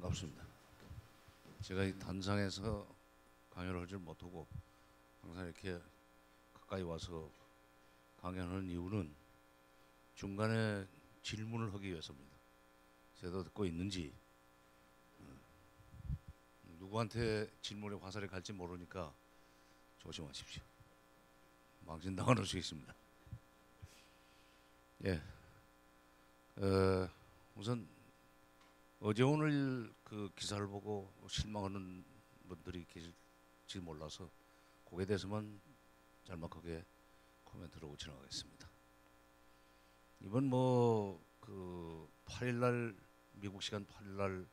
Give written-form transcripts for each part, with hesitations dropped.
반갑습니다. 제가 이 단상에서 강연을 하지 못하고 항상 이렇게 가까이 와서 강연하는 이유는 중간에 질문을 하기 위해서입니다. 제대로 듣고 있는지, 누구한테 질문의 화살이 갈지 모르니까 조심하십시오. 망신당할 수 있습니다. 예, 우선 어제 오늘 그 기사를 보고 실망하는 분들이 계실지 몰라서 거기에 대해서만 짤막하게 코멘트를 하고 지나가겠습니다. 이번 그 8일날 미국 시간 8일날로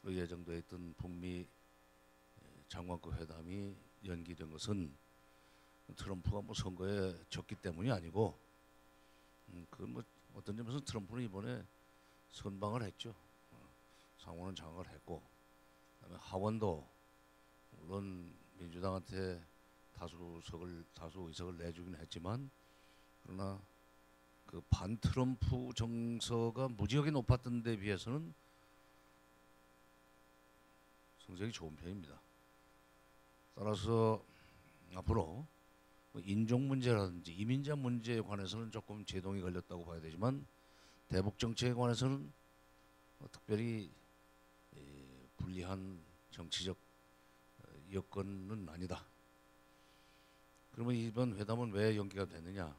예정되어 있던 북미 장관급 회담이 연기된 것은 트럼프가 선거에 졌기 때문이 아니고, 그 어떤 점에서 트럼프는 이번에 선방을 했죠. 상원은 장악을 했고, 그다음에 하원도 물론 민주당한테 다수 의석을 내주긴 했지만, 그러나 그 반트럼프 정서가 무지하게 높았던 데 비해서는 성적이 좋은 편입니다. 따라서 앞으로 인종 문제라든지 이민자 문제에 관해서는 조금 제동이 걸렸다고 봐야 되지만, 대북 정책에 관해서는 특별히 불리한 정치적 여건은 아니다. 그러면 이번 회담은 왜 연기가 됐느냐?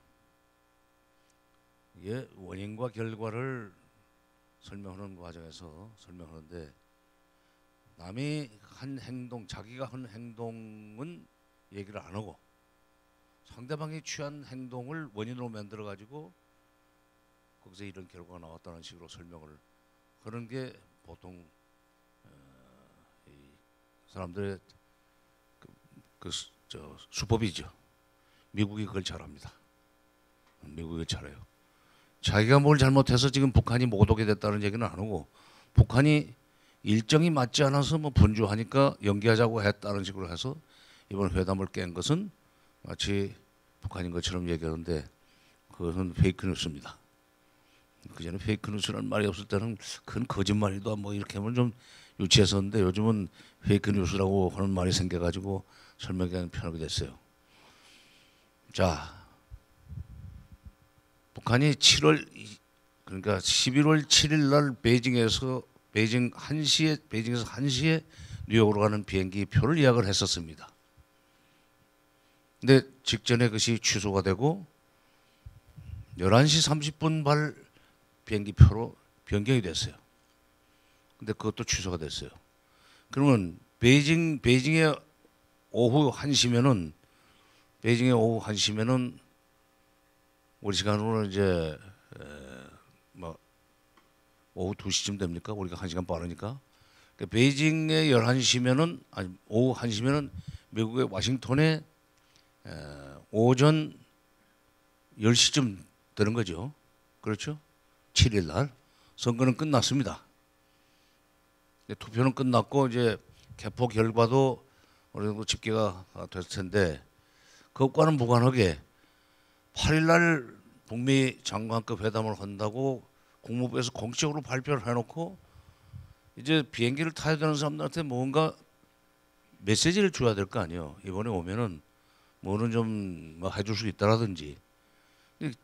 이게 원인과 결과를 설명하는 과정에서 설명하는데, 남이 한 행동, 자기가 한 행동은 얘기를 안 하고 상대방이 취한 행동을 원인으로 만들어 가지고 거기서 이런 결과가 나왔다는 식으로 설명을 하는 게 보통 사람들의 수법이죠. 미국이 그걸 잘합니다. 미국이 잘해요. 자기가 뭘 잘못해서 지금 북한이 못 오게 됐다는 얘기는 안 하고, 북한이 일정이 맞지 않아서 분주하니까 연기하자고 했다는 식으로 해서 이번 회담을 깬 것은 마치 북한인 것처럼 얘기하는데, 그것은 페이크 뉴스입니다. 그전에 페이크 뉴스라는 말이 없을 때는 그건 거짓말이다 이렇게 하면 좀 유치했었는데, 요즘은 페이크 뉴스라고 하는 말이 생겨가지고 설명하기 편하게 됐어요. 자, 북한이 11월 7일 날 베이징에서 1시에 뉴욕으로 가는 비행기 표를 예약을 했었습니다. 근데 직전에 그것이 취소가 되고 11시 30분 발 비행기 표로 변경이 됐어요. 근데 그것도 취소가 됐어요. 그러면 베이징의 오후 1시면은 우리 시간으로는 이제 오후 2시쯤 됩니까? 우리가 1시간 빠르니까. 그러니까 베이징의 11시면은, 아니 오후 1시면은 미국의 워싱턴에 오전 10시쯤 되는 거죠. 그렇죠? 7일 날 선거는 끝났습니다. 투표는 끝났고 이제 개표 결과도 어느 정도 집계가 됐을 텐데, 그것과는 무관하게 8일 날 북미 장관급 회담을 한다고 국무부에서 공식적으로 발표를 해놓고 이제 비행기를 타야 되는 사람들한테 뭔가 메시지를 줘야 될 거 아니에요. 이번에 오면은 뭐는 좀 해줄 수 있다라든지.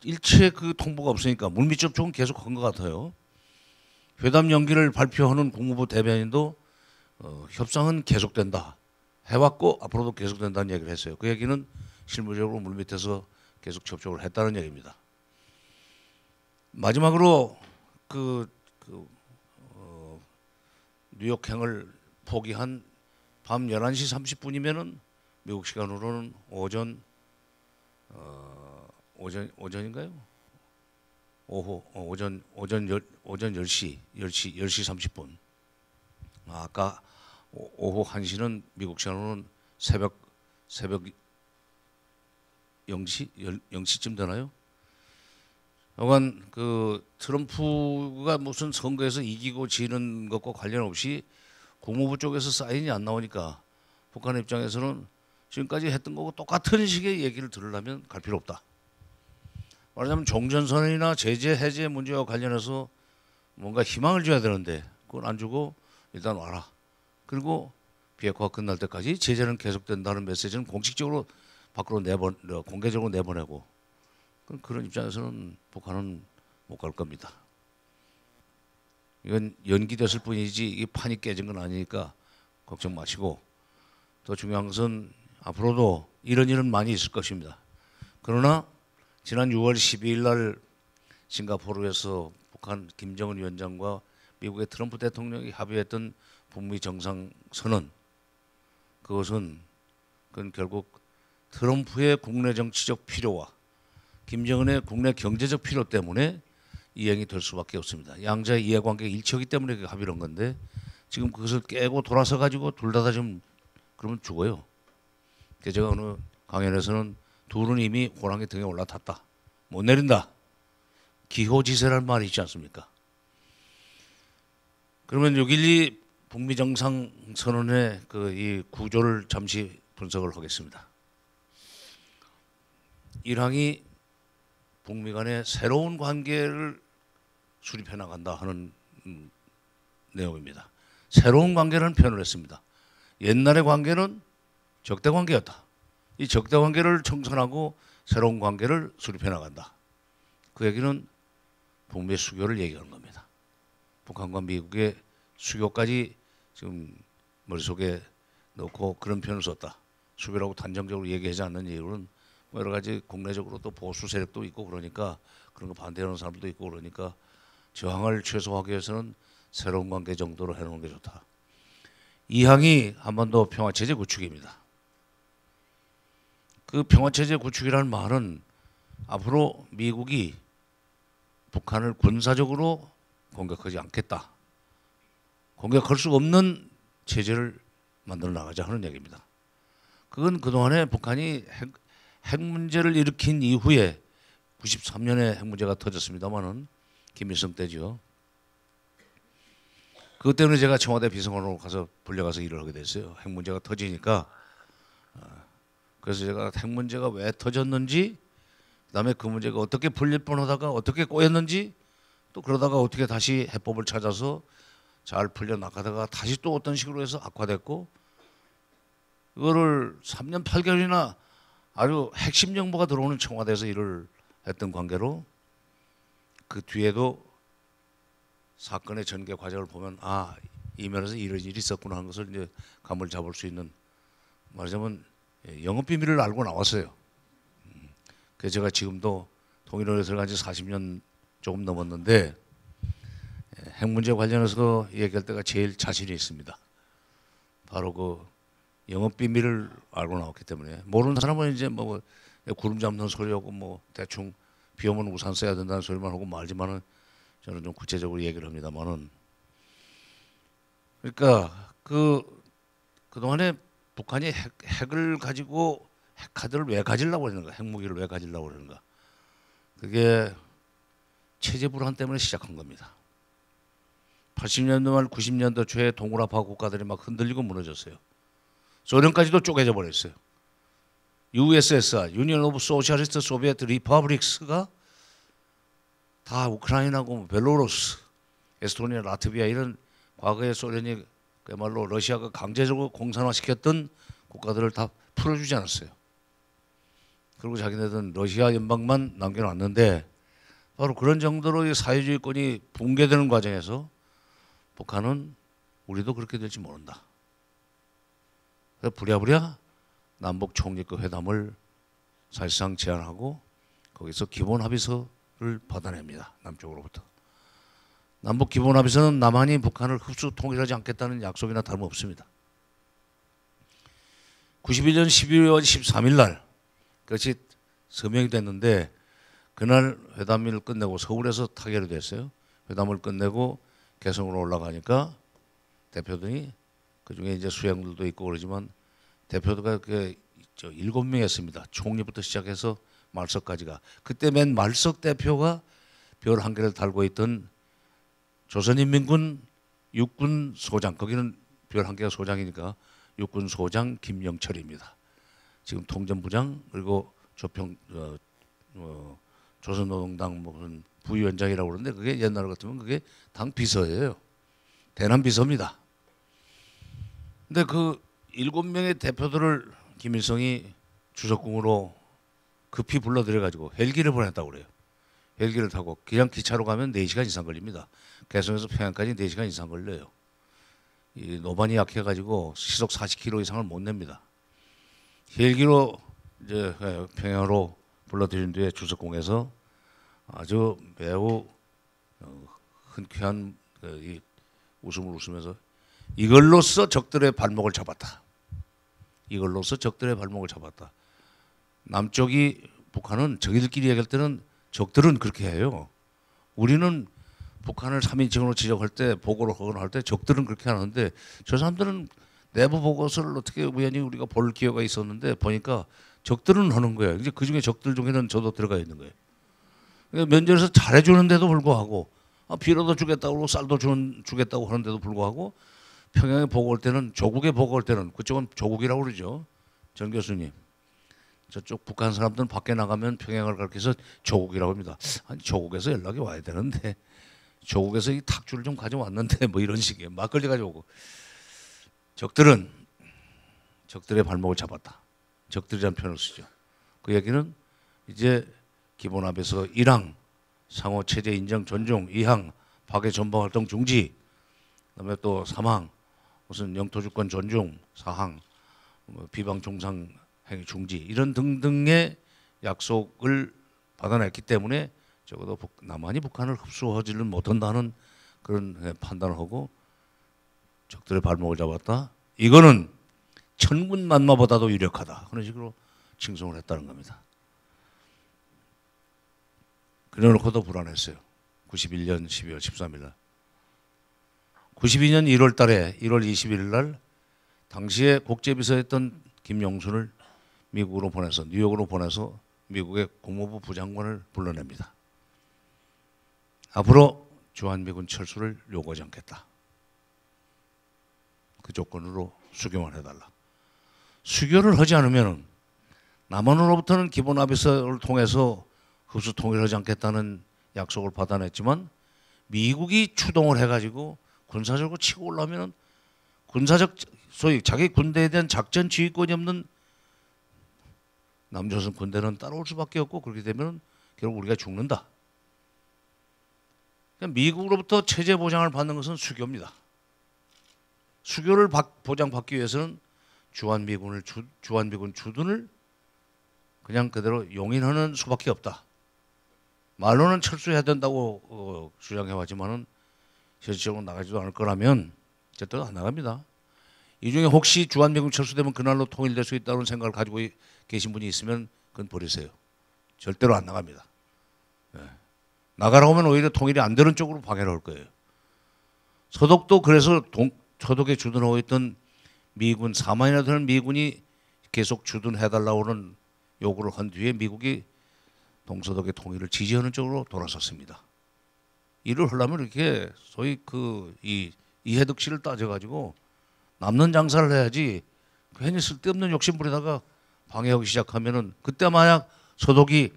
일체 그 통보가 없으니까 물밑 접촉은 계속 한 것 같아요. 회담 연기를 발표하는 국무부 대변인도 협상은 계속된다 해왔고 앞으로도 계속된다는 얘기를 했어요. 그 얘기는 실무적으로 물밑에서 계속 접촉을 했다는 얘기입니다. 마지막으로 뉴욕행을 포기한 밤 11시 30분이면은 미국 시간으로는 오전인가요? 오전 10시 30분. 아까 오후 1시는 미국 시간으로는 새벽 0시쯤 되나요? 하여간 그 트럼프가 무슨 선거에서 이기고 지는 것과 관련 없이 국무부 쪽에서 사인이 안 나오니까 북한 입장에서는 지금까지 했던 거고 똑같은 식의 얘기를 들으려면 갈 필요 없다. 말하자면 종전선언이나 제재 해제 문제와 관련해서 뭔가 희망을 줘야 되는데 그걸 안 주고 일단 와라. 그리고 비핵화가 끝날 때까지 제재는 계속된다는 메시지는 공식적으로 밖으로 공개적으로 내보내고 그런 입장에서는 북한은 못 갈 겁니다. 이건 연기됐을 뿐이지 이 판이 깨진 건 아니니까 걱정 마시고 더 중요한 것은 앞으로도 이런 일은 많이 있을 것입니다. 그러나 지난 6월 12일 날 싱가포르에서 북한 김정은 위원장과 미국의 트럼프 대통령이 합의했던 북미 정상선언 그건 결국 트럼프의 국내 정치적 필요와 김정은의 국내 경제적 필요 때문에 이행이 될 수밖에 없습니다. 양자의 이해관계가 일치하기 때문에 합의를 한 건데 지금 그것을 깨고 돌아서 가지고 둘 다 좀 그러면 죽어요. 그래서 제가 어느 강연에서는 둘은 이미 호랑이 등에 올라탔다. 못 내린다. 기호지세라는 말이 있지 않습니까? 그러면 6.12 북미 정상선언의 이 구조를 잠시 분석을 하겠습니다. 1항이 북미 간의 새로운 관계를 수립해 나간다 하는 내용입니다. 새로운 관계라는 표현을 했습니다. 옛날의 관계는 적대 관계였다. 이 적대 관계를 청산하고 새로운 관계를 수립해 나간다. 그 얘기는 북미의 수교를 얘기하는 겁니다. 북한과 미국의 수교까지 지금 머릿속에 넣고 그런 표현을 썼다. 수교라고 단정적으로 얘기하지 않는 이유는 여러 가지 국내적으로 또 보수 세력도 있고 그러니까 그런 거 반대하는 사람도 있고 그러니까 저항을 최소화하기 위해서는 새로운 관계 정도로 해놓는 게 좋다. 2항이 한반도 평화체제 구축입니다. 그 평화체제 구축이라는 말은 앞으로 미국이 북한을 군사적으로 공격하지 않겠다. 공격할 수 없는 체제를 만들어 나가자 하는 얘기입니다. 그건 그동안에 북한이 핵 문제를 일으킨 이후에 93년에 핵 문제가 터졌습니다만은 김일성 때죠. 그것 때문에 제가 청와대 비서관으로 가서 불려가서 일을 하게 됐어요. 핵 문제가 터지니까. 그래서 제가 핵 문제가 왜 터졌는지, 그다음에 그 문제가 어떻게 풀릴 뻔하다가 어떻게 꼬였는지, 또 그러다가 어떻게 다시 해법을 찾아서 잘 풀려 나가다가 다시 또 어떤 식으로 해서 악화됐고, 이거를 3년 8개월이나 아주 핵심 정보가 들어오는 청와대에서 일을 했던 관계로 그 뒤에도 사건의 전개 과정을 보면 이 면에서 이런 일이 있었구나 하는 것을 이제 감을 잡을 수 있는, 말하자면 영업 비밀을 알고 나왔어요. 그래서 제가 지금도 통일원에 들어간 지 40년 조금 넘었는데 핵 문제 관련해서 얘기할 때가 제일 자신이 있습니다. 바로 그 영업 비밀을 알고 나왔기 때문에 모르는 사람은 이제 뭐 구름 잡는 소리하고 뭐 대충 비 오면 우산 써야 된다는 소리만 하고 말지만은 저는 좀 구체적으로 얘기를 합니다만은, 그러니까 그동안에 북한이 핵을 가지고 핵카드를 왜 가지려고 그러는가, 핵무기를 왜 가지려고 그러는가, 그게 체제 불안 때문에 시작한 겁니다. 80년대 말 90년대 초에 동구라파 국가들이 막 흔들리고 무너졌어요. 소련까지도 쪼개져 버렸어요. USSR, Union of Socialist Soviet Republics가 다 우크라이나고 벨로루스, 에스토니아, 라트비아 이런 과거에 소련이 그야말로 러시아가 강제적으로 공산화시켰던 국가들을 다 풀어주지 않았어요. 그리고 자기네들은 러시아 연방만 남겨놨는데 바로 그런 정도로 사회주의권이 붕괴되는 과정에서 북한은 우리도 그렇게 될지 모른다. 그래서 부랴부랴 남북 총리급 회담을 사실상 제안하고 거기서 기본 합의서를 받아냅니다. 남쪽으로부터. 남북 기본 합의서는 남한이 북한을 흡수 통일하지 않겠다는 약속이나 다름없습니다. 91년 12월 13일 날 그것이 서명이 됐는데 그날 회담을 끝내고 서울에서 타결이 됐어요. 회담을 끝내고 개성으로 올라가니까 대표들이 그중에 이제 수행들도 있고 그러지만 대표가 7명이었습니다. 총리부터 시작해서 말석까지가. 그때 맨 말석 대표가 별 한 개를 달고 있던 조선인민군 육군 소장, 거기는 별 한 개가 소장이니까 육군 소장 김영철입니다. 지금 통전부장 그리고 조선노동당 무슨 부위원장이라고 그러는데 그게 옛날 같으면 그게 당 비서예요. 대남 비서입니다. 근데 그 7명의 대표들을 김일성이 주석궁으로 급히 불러들여 가지고 헬기를 보냈다고 그래요. 헬기를 타고 그냥 기차로 가면 4시간 이상 걸립니다. 개성에서 평양까지 4시간 이상 걸려요. 이 노반이 약해 가지고 시속 40km 이상을 못 냅니다. 헬기로 이제 평양으로 불러들인 뒤에 주석궁에서 아주 매우 흔쾌한 이 웃음을 웃으면서 이걸로써 적들의 발목을 잡았다. 이걸로써 적들의 발목을 잡았다. 남쪽이 북한은 저희들끼리 얘기할 때는 적들은 그렇게 해요. 우리는 북한을 3인칭으로 지적할 때 보고를 하거나 할 때 적들은 그렇게 하는데 저 사람들은 내부 보고서를 어떻게 우연히 우리가 볼 기회가 있었는데 보니까 적들은 하는 거예요. 이제 그 중에 적들 중에는 저도 들어가 있는 거예요. 그러니까 면전에서 잘해주는데도 불구하고 비료도 주겠다고 그러고 쌀도 주겠다고 하는데도 불구하고 평양에 보고 올 때는 조국에 보고 올 때는 그쪽은 조국이라고 그러죠. 전 교수님. 저쪽 북한 사람들은 밖에 나가면 평양을 가리켜서 조국이라고 합니다. 아니 조국에서 연락이 와야 되는데 조국에서 이 탁주를 좀 가져왔는데 뭐 이런 식의 막걸리 가져오고 적들은 적들의 발목을 잡았다. 적들이라는 표현을 쓰죠. 그 얘기는 이제 기본합에서 1항 상호 체제 인정 존중, 2항 파괴 전방 활동 중지, 그다음에 또 3항 무슨 영토 주권 존중, 4항 비방 종상 행위 중지 이런 등등의 약속을 받아냈기 때문에 적어도 남한이 북한을 흡수하지를 못한다는 그런 판단을 하고 적들의 발목을 잡았다. 이거는 천군만마보다도 유력하다. 그런 식으로 칭송을 했다는 겁니다. 그래놓고도 불안했어요. 91년 12월 13일 날. 92년 1월 달에 1월 21일 날 당시에 국제비서였던 김용순을 미국으로 보내서 뉴욕으로 보내서 미국의 국무부 부장관을 불러냅니다. 앞으로 주한미군 철수를 요구하지 않겠다. 그 조건으로 수교만 해달라. 수교를 하지 않으면 남한으로부터는 기본합의서를 통해서 흡수 통일을 하지 않겠다는 약속을 받아냈지만 미국이 추동을 해가지고 군사적으로 치고 올라오면 군사적 소위 자기 군대에 대한 작전 지휘권이 없는 남조선 군대는 따라올 수밖에 없고 그렇게 되면 결국 우리가 죽는다. 그러니까 미국으로부터 체제 보장을 받는 것은 수교입니다. 수교를 보장받기 위해서는 주한미군 주둔을 그냥 그대로 용인하는 수밖에 없다. 말로는 철수해야 된다고 주장해왔지만은 현실적으로 나가지도 않을 거라면 절대로 안 나갑니다. 이 중에 혹시 주한미군 철수되면 그날로 통일될 수 있다는 생각을 가지고 계신 분이 있으면 그건 버리세요. 절대로 안 나갑니다. 네. 나가라고 하면 오히려 통일이 안 되는 쪽으로 방해를 할 거예요. 서독도 그래서 서독에 주둔하고 있던 미군 4만이나 되는 미군이 계속 주둔해달라고 하는 요구를 한 뒤에 미국이 동서독의 통일을 지지하는 쪽으로 돌아섰습니다. 일을 하려면 이렇게 소위 이 이해득실을 따져가지고 남는 장사를 해야지 괜히 쓸데없는 욕심 부리다가 방해하기 시작하면은 그때 만약 서독이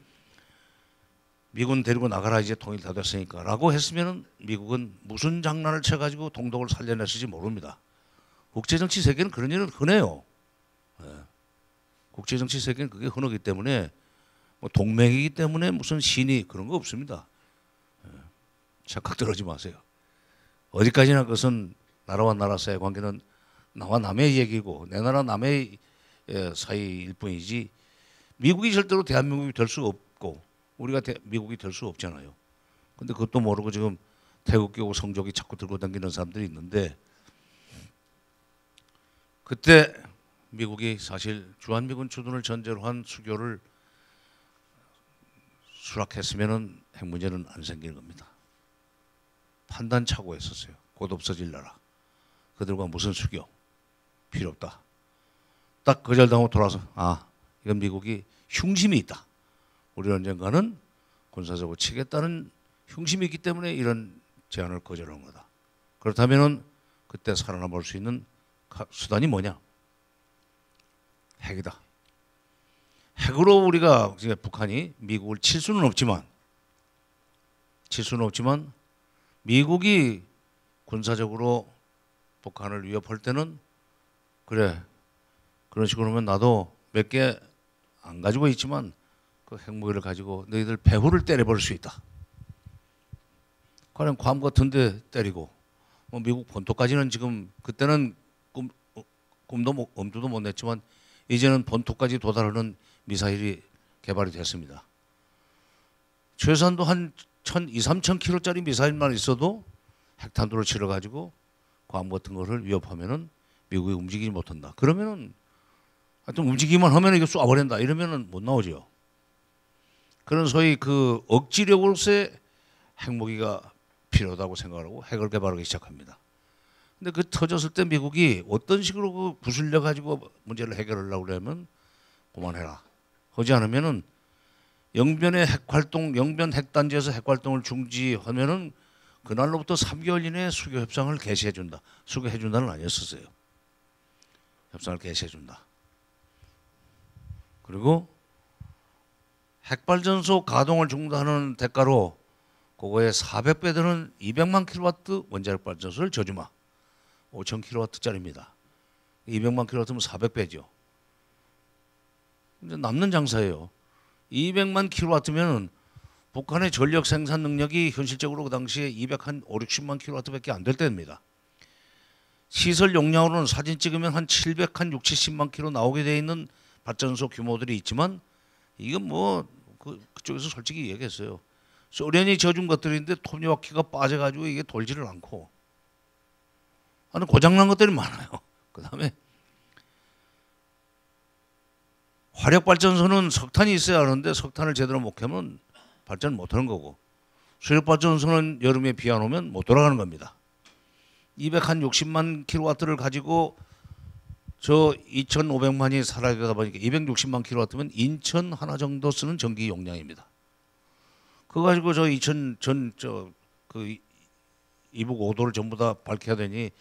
미군 데리고 나가라 이제 통일 다 됐으니까 라고 했으면은 미국은 무슨 장난을 쳐가지고 동독을 살려냈을지 모릅니다. 국제정치 세계는 그런 일은 흔해요. 네. 국제정치 세계는 그게 흔하기 때문에 뭐 동맹이기 때문에 무슨 신이 그런 거 없습니다. 네. 착각 들어지 마세요. 어디까지나 그것은 나라와 나라 사이의 관계는 나와 남의 얘기고 내 나라 남의 사이일 뿐이지 미국이 절대로 대한민국이 될 수가 없고 우리가 미국이 될 수 없잖아요. 근데 그것도 모르고 지금 태극기고 성적이 자꾸 들고 다니는 사람들이 있는데 그때 미국이 사실 주한미군 주둔을 전제로 한 수교를 수락했으면은 핵 문제는 안 생기는 겁니다. 판단 착오했었어요. 곧 없어질 나라. 그들과 무슨 수교 필요 없다. 딱 거절당하고 돌아서 이건 미국이 흉심이 있다. 우리 언젠가는 군사적으로 치겠다는 흉심이 있기 때문에 이런 제안을 거절한 거다. 그렇다면은 그때 살아남을 수 있는 수단이 뭐냐? 핵이다. 핵으로 우리가 북한이 미국을 칠 수는 없지만 미국이 군사적으로 북한을 위협할 때는 그래 그런 식으로 하면 나도 몇 개 안 가지고 있지만 그 핵무기를 가지고 너희들 배후를 때려버릴 수 있다. 그냥 괌 같은데 때리고 뭐 미국 본토까지는 지금 그때는 엄두도 못 냈지만 이제는 본토까지 도달하는 미사일이 개발이 됐습니다. 최소한도 한 1,200~3,000 킬로짜리 미사일만 있어도 핵탄두를 치러가지고 괌 같은 거를 위협하면은 미국이 움직이지 못한다. 그러면은 하여튼 움직이기만 하면 이거 쏴버린다. 이러면은 못 나오죠. 그런 소위 그 억지력으로서의 핵무기가 필요하다고 생각하고 핵을 개발하기 시작합니다. 근데 그 터졌을 때 미국이 어떤 식으로 그 구슬려 가지고 문제를 해결하려고 그러면 그만해라. 하지 않으면은 영변의 핵활동, 영변 핵단지에서 핵활동을 중지하면은 그날로부터 3개월 이내에 수교 협상을 개시해준다. 수교해준다는 아니었었어요. 협상을 개시해준다. 그리고 핵발전소 가동을 중단하는 대가로 그거에 400배 되는 200만 킬로와트 원자력 발전소를 저주마. 5,000 킬로와트짜리입니다. 200만 킬로와트면 400배죠. 근데 남는 장사예요. 200만 킬로와트면은 북한의 전력 생산 능력이 현실적으로 그 당시에 250~60만 킬로와트밖에 안 될 때입니다. 시설 용량으로는 사진 찍으면 한 760~70만 킬로 나오게 돼 있는 발전소 규모들이 있지만 이건 뭐 그쪽에서 솔직히 얘기했어요. 소련이 져준 것들인데 톱니바퀴가 빠져가지고 이게 돌지를 않고 아니 고장난 것들이 많아요. 그 다음에 화력발전소는 석탄이 있어야 하는데 석탄을 제대로 못 캐면 발전 못하는 거고 수력발전소는 여름에 비 안 오면 못 돌아가는 겁니다. 260만 킬로와트를 가지고 저 2,500만이 살아가다 보니까 260만 킬로와트면 인천 하나 정도 쓰는 전기 용량입니다. 그거 가지고 저 이북 5도를 전부 다 밝혀야 되니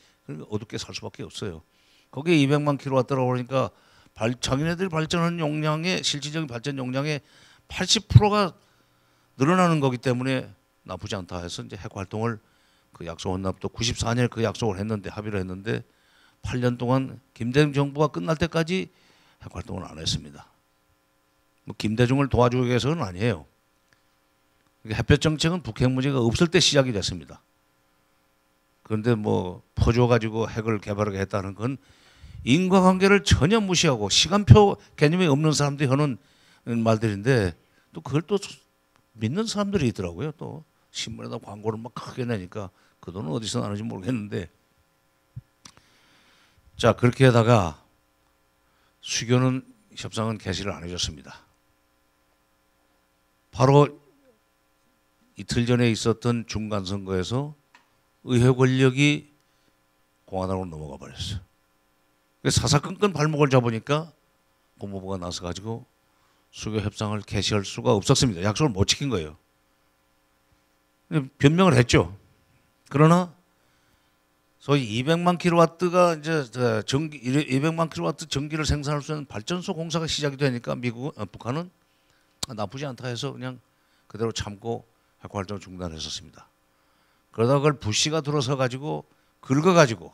어둡게 살 수밖에 없어요. 거기에 200만 킬로와트라고 그러니까 자기네들이 발전하는 용량의 실질적인 발전 용량의 80%가 늘어나는 거기 때문에 나쁘지 않다 해서 이제 핵 활동을 그 약속 헌납도 94년에 그 약속을 했는데 합의를 했는데 8년 동안 김대중 정부가 끝날 때까지 핵 활동을 안 했습니다. 뭐 김대중을 도와주기 위해서는 아니에요. 햇볕 정책은 북핵 문제가 없을 때 시작이 됐습니다. 그런데 뭐 퍼줘가지고 핵을 개발하게 했다는 건 인과관계를 전혀 무시하고 시간표 개념이 없는 사람들이 하는 말들인데 또 그걸 또 믿는 사람들이 있더라고요. 또 신문에다 광고를 막 크게 내니까 그 돈은 어디서 나는지 모르겠는데 자 그렇게 하다가 수교는 협상은 개시를 안 해줬습니다. 바로 이틀 전에 있었던 중간선거에서 의회 권력이 공화당으로 넘어가 버렸어요. 사사건건 발목을 잡으니까 법무부가 나서 가지고 수교 협상을 개시할 수가 없었습니다. 약속을 못 지킨 거예요. 변명을 했죠. 그러나 소위 200만 킬로와트가 이제 200만 킬로와트 전기를 생산할 수 있는 발전소 공사가 시작이 되니까 북한은 나쁘지 않다 해서 그냥 그대로 참고 핵 활동을 중단했었습니다. 그러다가 그걸 부시가 들어서 가지고 긁어 가지고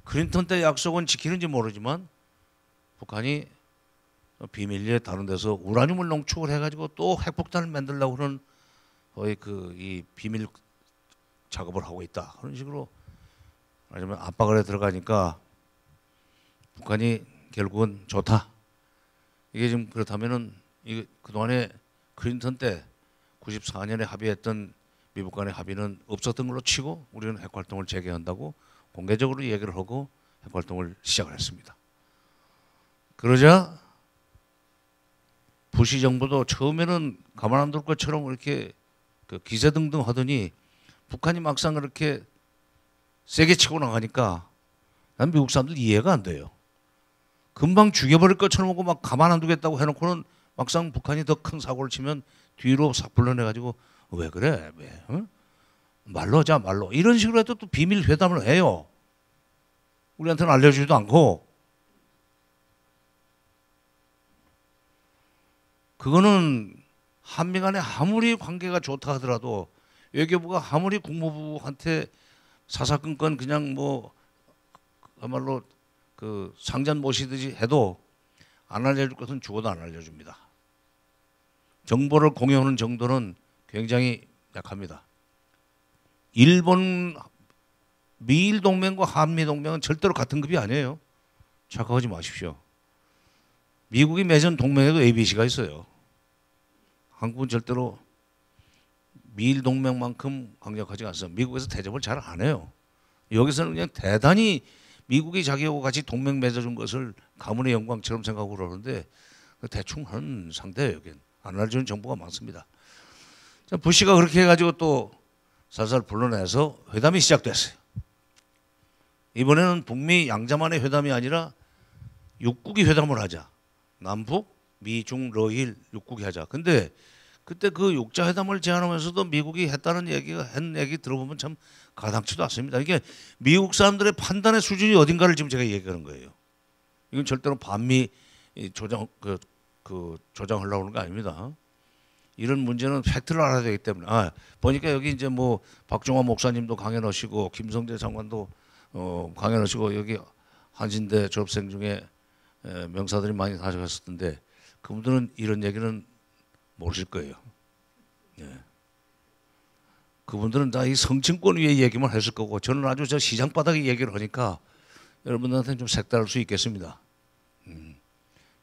클린턴 때 약속은 지키는지 모르지만 북한이 비밀리에 다른 데서 우라늄을 농축을 해가지고 또 핵폭탄을 만들려고 하는 거의 이 비밀 작업을 하고 있다. 그런 식으로 말하자면 압박을 해 들어가니까 북한이 결국은 좋다. 이게 지금 그렇다면은 이게 그동안에 클린턴 때 94년에 합의했던 미국 간의 합의는 없었던 걸로 치고 우리는 핵활동을 재개한다고 공개적으로 얘기를 하고 핵활동을 시작을 했습니다. 그러자 부시 정부도 처음에는 가만 안 둘 것처럼 이렇게 기세등등 하더니 북한이 막상 그렇게 세게 치고 나가니까 난 미국 사람들 이해가 안 돼요. 금방 죽여버릴 것처럼 하고 막 가만 안 두겠다고 해놓고는 막상 북한이 더 큰 사고를 치면 뒤로 싹 불러내가지고 왜 그래? 왜? 응? 말로 하자 말로. 이런 식으로 해도 또 비밀 회담을 해요. 우리한테는 알려주지도 않고. 그거는 한미 간에 아무리 관계가 좋다 하더라도 외교부가 아무리 국무부한테 사사건건 그냥 뭐 그야말로 그 상전 모시듯이 해도 안 알려줄 것은 죽어도 안 알려줍니다. 정보를 공유하는 정도는 굉장히 약합니다. 일본 미일 동맹과 한미 동맹은 절대로 같은 급이 아니에요. 착각하지 마십시오. 미국이 맺은 동맹에도 ABC가 있어요. 한국은 절대로 미일 동맹만큼 강력하지 않습니다. 미국에서 대접을 잘 안 해요. 여기서는 그냥 대단히 미국이 자기하고 같이 동맹 맺어준 것을 가문의 영광처럼 생각하고 그러는데 대충 하는 상태예요. 여긴 안 알려주는 정보가 많습니다. 자, 부시가 그렇게 해가지고 또 살살 불러내서 회담이 시작됐어요. 이번에는 북미 양자만의 회담이 아니라 육국이 회담을 하자. 남북, 미, 중, 러일 육국이 하자. 근데 그때 그 육자 회담을 제안하면서도 미국이 했다는 얘기가 한 얘기 들어보면 참 가당치도 않습니다. 이게 미국 사람들의 판단의 수준이 어딘가를 지금 제가 얘기하는 거예요. 이건 절대로 반미 조장 조장하려고 하는 거 아닙니다. 이런 문제는 팩트를 알아야 되기 때문에 보니까 여기 이제 뭐 박종환 목사님도 강연하시고 김성재 장관도 강연하시고 여기 한신대 졸업생 중에 명사들이 많이 가져갔었던데 그분들은 이런 얘기는 모르실 거예요. 네. 그분들은 다 이 성층권 위에 얘기만 했을 거고 저는 아주 저 시장 바닥에 얘기를 하니까 여러분들한테는 좀 색다를 수 있겠습니다.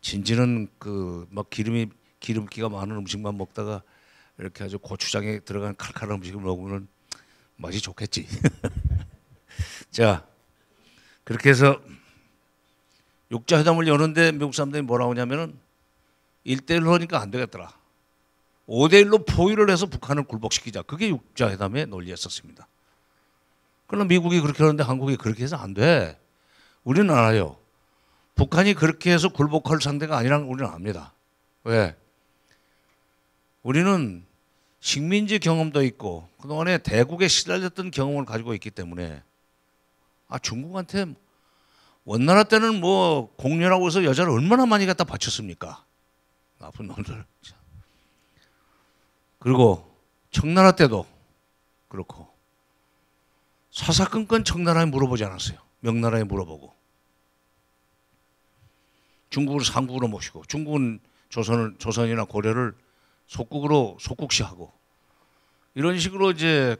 진지는 그 막 기름기가 많은 음식만 먹다가 이렇게 아주 고추장에 들어간 칼칼한 음식을 먹으면 맛이 좋겠지. 자, 그렇게 해서 육자회담을 여는데 미국 사람들이 뭐라고 하냐면은 1대1로 하니까 안 되겠더라. 5대1로 포위를 해서 북한을 굴복시키자. 그게 육자회담의 논리였었습니다. 그러나 미국이 그렇게 하는데 한국이 그렇게 해서 안 돼. 우리는 알아요. 북한이 그렇게 해서 굴복할 상대가 아니라는 우리는 압니다. 왜? 우리는 식민지 경험도 있고 그동안에 대국에 시달렸던 경험을 가지고 있기 때문에 중국한테 원나라 때는 뭐 공녀라고 해서 여자를 얼마나 많이 갖다 바쳤습니까? 나쁜 놈들. 그리고 청나라 때도 그렇고 사사건건 청나라에 물어보지 않았어요. 명나라에 물어보고 중국을 상국으로 모시고 중국은 조선이나 고려를 속국으로 속국시하고 이런 식으로 이제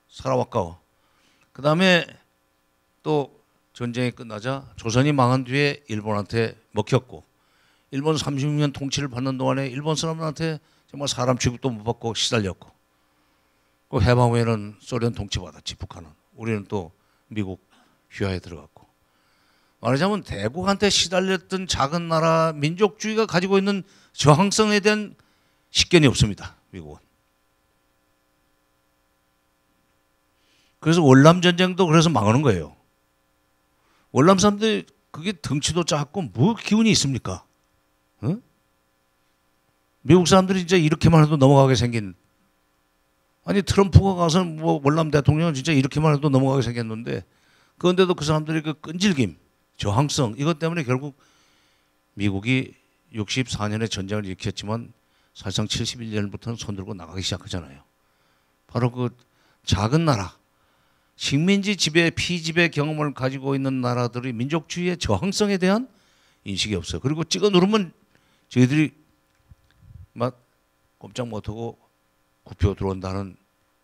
살아왔고 그 다음에 또 전쟁이 끝나자 조선이 망한 뒤에 일본한테 먹혔고 일본 36년 통치를 받는 동안에 일본 사람들한테 정말 사람 취급도 못 받고 시달렸고 그 해방 후에는 소련 통치받았지 북한은. 우리는 또 미국 휘하에 들어갔고 말하자면 대국한테 시달렸던 작은 나라 민족주의가 가지고 있는 저항성에 대한 식견이 없습니다. 미국은. 그래서 월남전쟁도 그래서 망하는 거예요. 월남 사람들이 그게 덩치도 작고 뭐 기운이 있습니까? 어? 미국 사람들이 진짜 이렇게만 해도 넘어가게 생긴 아니 트럼프가 가서 뭐 월남 대통령은 진짜 이렇게만 해도 넘어가게 생겼는데 그런데도 그 사람들이 그 끈질김 저항성 이것 때문에 결국 미국이 64년에 전쟁을 일으켰지만 사실상 71년부터는 손들고 나가기 시작하잖아요. 바로 그 작은 나라 식민지 지배 피지배 경험을 가지고 있는 나라들이 민족주의의 저항성에 대한 인식이 없어요. 그리고 찍어 누르면 저희들이 막 꼼짝 못하고 굽혀 들어온다는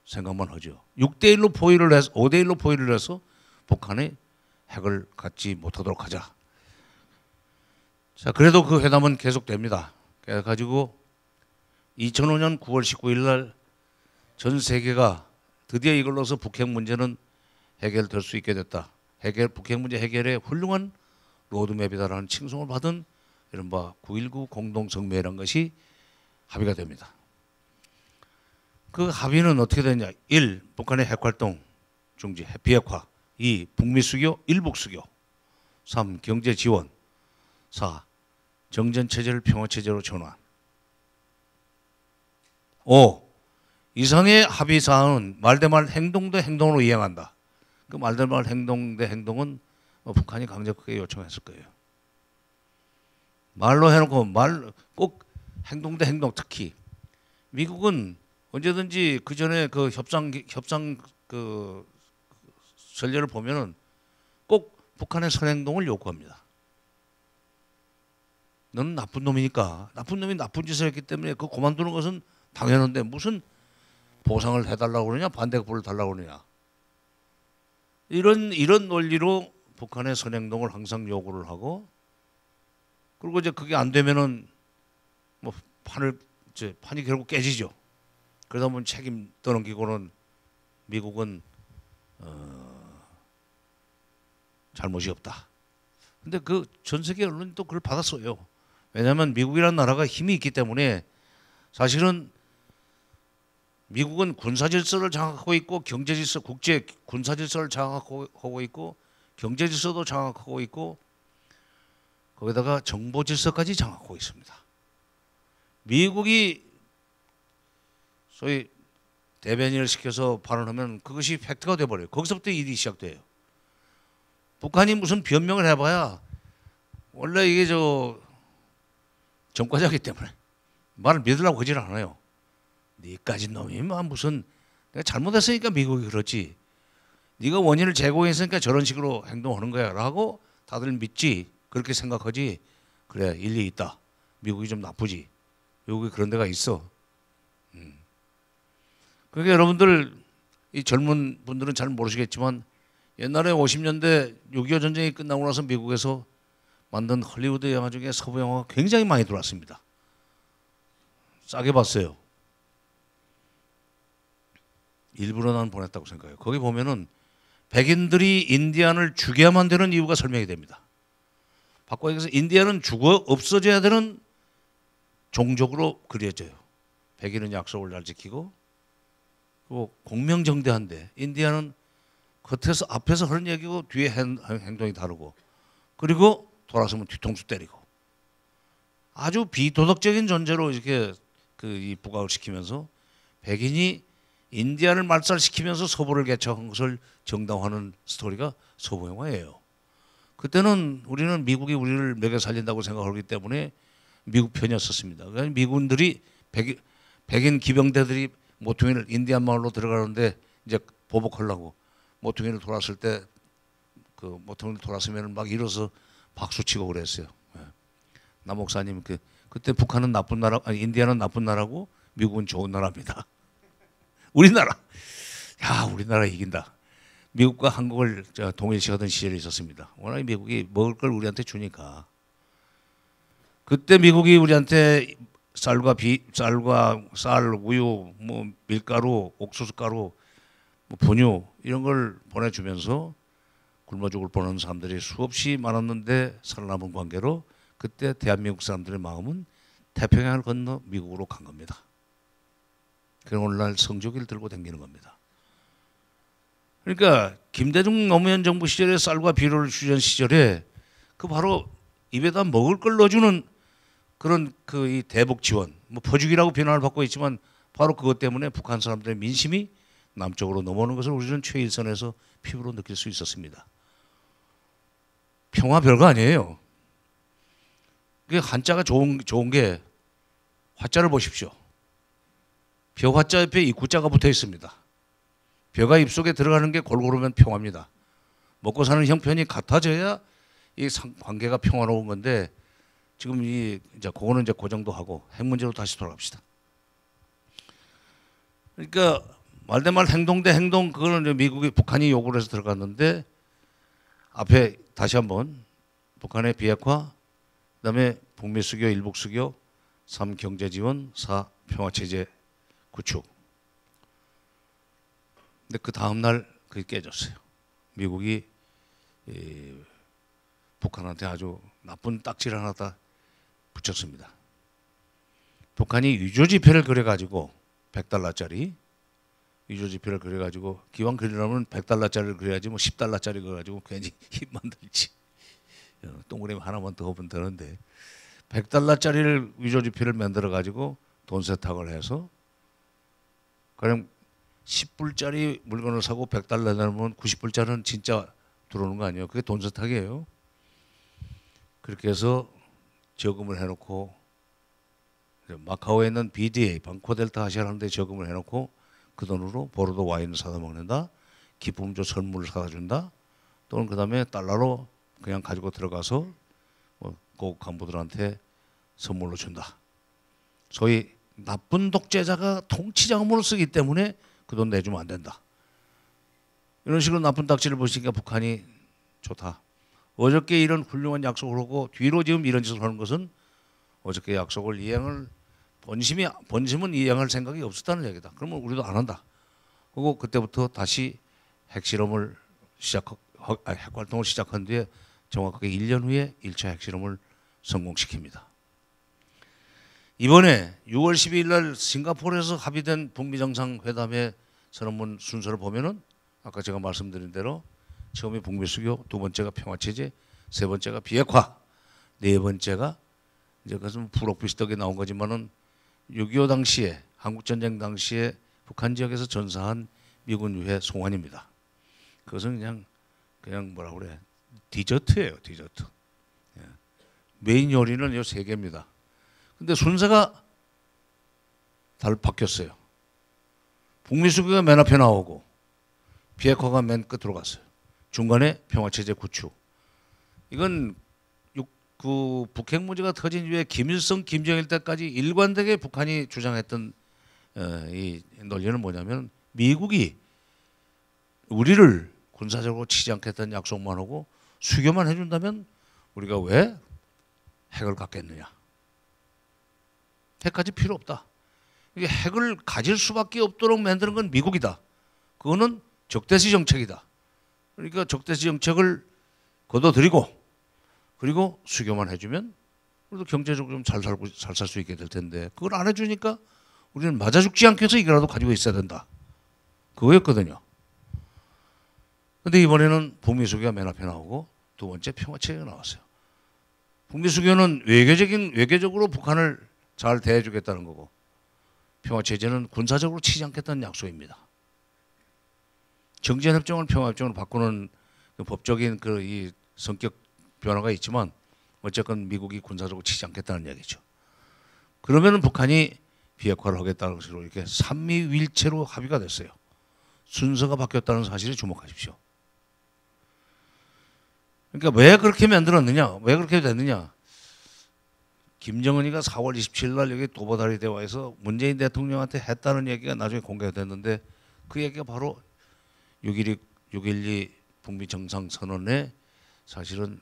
생각만 하죠. 6대1로 포위를 해서 5대1로 포위를 해서 북한의 핵을 갖지 못하도록 하자. 자, 그래도 그 회담은 계속됩니다. 그래가지고 2005년 9월 19일 날 전 세계가 드디어 이걸로서 북핵 문제는 해결될 수 있게 됐다. 북핵 문제 해결의 훌륭한 로드맵이다라는 칭송을 받은 이른바 9.19 공동성명이라는 것이 합의가 됩니다. 그 합의는 어떻게 되냐? 1. 북한의 핵활동 중지, 비핵화. 2. 북미 수교, 일북 수교. 3. 경제 지원. 4. 정전체제를 평화체제로 전환. 5. 이상의 합의사항은 말대말 행동도 행동으로 이행한다. 그 말대말 행동 대 행동은 북한이 강력하게 요청했을 거예요. 말로 해놓고 꼭 행동 대 행동 특히 미국은 언제든지 그 전에 그 협상 그 전례를 보면은 꼭 북한의 선행동을 요구합니다. 너는 나쁜 놈이니까, 나쁜 놈이 나쁜 짓을 했기 때문에 그 그만두는 것은 당연한데 무슨 보상을 해달라고 그러냐, 반대급부를 달라고 그러냐. 이런 논리로 북한의 선행동을 항상 요구를 하고, 그리고 이제 그게 안 되면은 뭐 판이 결국 깨지죠. 그러다 보면 책임 떠넘기고는 미국은 잘못이 없다. 근데 그 전 세계 언론이 또 그걸 받았어요. 왜냐하면 미국이라는 나라가 힘이 있기 때문에 사실은 미국은 군사 질서를 장악하고 있고 경제 질서, 국제 군사 질서를 장악하고 있고 경제 질서도 장악하고 있고 거기다가 정보 질서까지 장악하고 있습니다. 미국이 소위 대변인을 시켜서 발언하면 그것이 팩트가 돼버려요. 거기서부터 일이 시작돼요. 북한이 무슨 변명을 해봐야 원래 이게 전과자이기 때문에 말을 믿으려고 하질 않아요. 니까지 놈이 무슨 내가 잘못했으니까 미국이 그렇지. 네가 원인을 제공했으니까 저런 식으로 행동하는 거야 라고 다들 믿지. 그렇게 생각하지. 그래 일리 있다. 미국이 좀 나쁘지. 미국이 그런 데가 있어. 그러니까 여러분들 이 젊은 분들은 잘 모르시겠지만 옛날에 50년대 6.25 전쟁이 끝나고 나서 미국에서 만든 헐리우드 영화 중에 서부 영화가 굉장히 많이 들어왔습니다. 싸게 봤어요. 일부러 난 보냈다고 생각해요. 거기 보면은 백인들이 인디안을 죽여야만 되는 이유가 설명이 됩니다. 바꿔 얘기해서 인디안은 죽어 없어져야 되는 종족으로 그려져요. 백인은 약속을 잘 지키고 그리고 공명정대한데 인디안은 겉에서 앞에서 하는 얘기고 뒤에 행동이 다르고 그리고 돌아서면 뒤통수 때리고 아주 비도덕적인 존재로 이렇게 이 부각을 시키면서 백인이 인디안을 말살시키면서 서부를 개척한 것을 정당화하는 스토리가 서부 영화예요. 그때는 우리는 미국이 우리를 먹여 살린다고 생각하기 때문에 미국 편이었었습니다. 그러니까 미군들이 백인 기병대들이 모퉁이를 인디안 마을로 들어가는데 이제 보복하려고 모퉁이를 돌았을 때 그 모퉁이를 돌았으면 막 일어서 박수치고 그랬어요. 남 목사님 그때 북한은 나쁜 나라, 아니 인디안은 나쁜 나라고 미국은 좋은 나라입니다. 우리나라, 야 우리나라 이긴다. 미국과 한국을 동일시하던 시절이 있었습니다. 워낙 미국이 먹을 걸 우리한테 주니까. 그때 미국이 우리한테 쌀, 우유, 뭐 밀가루, 옥수수가루, 뭐 분유 이런 걸 보내주면서 굶어 죽을 뻔한 사람들이 수없이 많았는데 살아남은 관계로 그때 대한민국 사람들의 마음은 태평양을 건너 미국으로 간 겁니다. 그런 오늘날 성조기를 들고 다니는 겁니다. 그러니까 김대중 노무현 정부 시절에 쌀과 비료를 주던 시절에 그 바로 입에다 먹을 걸 넣어주는 그런 이 대북 지원, 뭐 퍼주기라고 비난을 받고 있지만 바로 그것 때문에 북한 사람들의 민심이 남쪽으로 넘어오는 것을 우리는 최일선에서 피부로 느낄 수 있었습니다. 평화 별거 아니에요. 그게 한자가 좋은 게 화자를 보십시오. 벼 화자 옆에 입구자가 붙어 있습니다. 벼가 입속에 들어가는 게 골고루면 평화입니다. 먹고 사는 형편이 같아져야 이 관계가 평화로운 건데 지금 이제 그거는 이제 그 정도 하고 핵 문제로 다시 돌아갑시다. 그러니까 말대말 행동 대 행동 그거는 미국이 북한이 요구를 해서 들어갔는데 앞에 다시 한번 북한의 비핵화, 그다음에 북미 수교, 일북 수교, 3 경제 지원, 4 평화 체제 구축. 근데 그 다음 날 그게 깨졌어요. 미국이 북한한테 아주 나쁜 딱지를 하나 다 붙였습니다. 북한이 유조지표를 그려가지고 $100짜리 유조지표를 그려가지고 기왕 그리려면 $100짜리를 그려야지 뭐 $10짜리 그려가지고 괜히 힘 만들지. 동그라미 하나만 더 하면 되는데 $100짜리를 유조지표를 만들어가지고 돈 세탁을 해서 그냥 10불짜리 물건을 사고 $100 내면 90불짜리는 진짜 들어오는 거 아니에요. 그게 돈 세탁이에요. 그렇게 해서 저금을 해놓고 마카오에 있는 BDA 방코델타 아시아라는 데 저금을 해놓고 그 돈으로 보르도 와인을 사다 먹는다. 기쁨조 선물을 사다 준다. 또는 그다음에 달러로 그냥 가지고 들어가서 고급 간부들한테 선물로 준다. 소위 나쁜 독재자가 통치자금으로 쓰기 때문에 그 돈 내주면 안 된다. 이런 식으로 나쁜 딱지를 보시니까 북한이 좋다. 어저께 이런 훌륭한 약속을 하고 뒤로 지금 이런 짓을 하는 것은 어저께 약속을 이행을 본심은 이행할 생각이 없었다는 얘기다. 그러면 우리도 안 한다. 그리고 그때부터 다시 핵실험을 핵활동을 시작한 뒤에 정확하게 1년 후에 1차 핵실험을 성공시킵니다. 이번에 6월 12일 날 싱가포르에서 합의된 북미 정상회담의 선언문 순서를 보면은 아까 제가 말씀드린 대로 처음에 북미 수교, 두 번째가 평화체제, 세 번째가 비핵화, 네 번째가 이제 그것은 부록비슷하게 나온 거지만은 6.25 당시에 한국전쟁 당시에 북한 지역에서 전사한 미군 유해 송환입니다. 그것은 그냥 뭐라 그래, 디저트예요, 디저트. 예. 메인 요리는 이 세 개입니다. 근데 순서가 바뀌었어요. 북미 수교가 맨 앞에 나오고 비핵화가 맨 끝으로 갔어요. 중간에 평화체제 구축. 이건 그 북핵 문제가 터진 이후에 김일성, 김정일 때까지 일관되게 북한이 주장했던 이 논리는 뭐냐면 미국이 우리를 군사적으로 치지 않겠다는 약속만 하고 수교만 해준다면 우리가 왜 핵을 갖겠느냐. 핵까지 필요 없다. 이게 핵을 가질 수밖에 없도록 만드는 건 미국이다. 그거는 적대시 정책이다. 그러니까 적대시 정책을 거둬들이고 그리고 수교만 해주면 우리도 경제적으로 좀 잘 살 수 있게 될 텐데 그걸 안 해주니까 우리는 맞아 죽지 않게 해서 이거라도 가지고 있어야 된다. 그거였거든요. 근데 이번에는 북미 수교가 맨 앞에 나오고 두 번째 평화체제가 나왔어요. 북미 수교는 외교적으로 북한을 잘 대해주겠다는 거고 평화체제는 군사적으로 치지 않겠다는 약속입니다. 정전협정을 평화협정으로 바꾸는 그 법적인 이 성격 변화가 있지만 어쨌건 미국이 군사적으로 치지 않겠다는 얘기죠. 그러면 북한이 비핵화를 하겠다는 것으로 이렇게 삼미일체로 합의가 됐어요. 순서가 바뀌었다는 사실에 주목하십시오. 그러니까 왜 그렇게 만들었느냐? 왜 그렇게 됐느냐? 김정은이가 4월 27일 날 여기 도보다리 대화에서 문재인 대통령한테 했다는 얘기가 나중에 공개가 됐는데 그 얘기가 바로 6.12 북미 정상선언에 사실은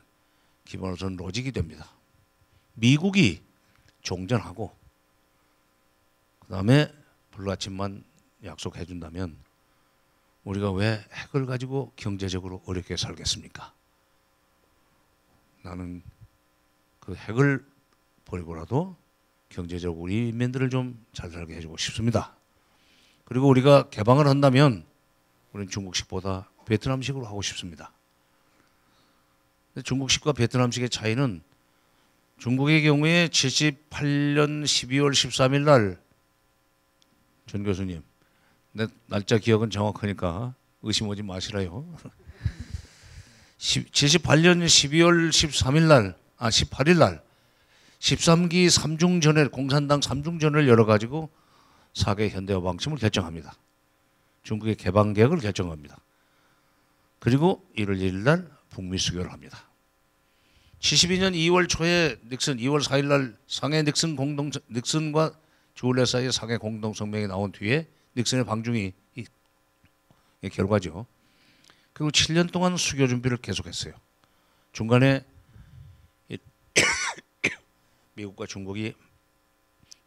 기본으로서는 로직이 됩니다. 미국이 종전하고 그다음에 불가침만 약속해 준다면 우리가 왜 핵을 가지고 경제적으로 어렵게 살겠습니까? 나는 그 핵을 버리고라도 경제적으로 우리 인민들을 좀 잘 살게 해주고 싶습니다. 그리고 우리가 개방을 한다면 우리는 중국식보다 베트남식으로 하고 싶습니다. 중국식과 베트남식의 차이는 중국의 경우에 78년 12월 13일 날 전 교수님, 내 날짜 기억은 정확하니까 의심 오지 마시라요. 78년 12월 13일 날, 18일 날 13기 삼중전을 공산당 삼중전을 열어가지고 4개 현대화 방침을 결정합니다. 중국의 개방 계획을 결정합니다. 그리고 1월 1일 날 북미 수교를 합니다. 72년 2월 초에 닉슨, 2월 4일 날 상해 닉슨과 주울레 사이의 상해 공동성명이 나온 뒤에 닉슨의 방중이 이 결과죠. 그리고 7년 동안 수교 준비를 계속했어요. 중간에 미국과 중국이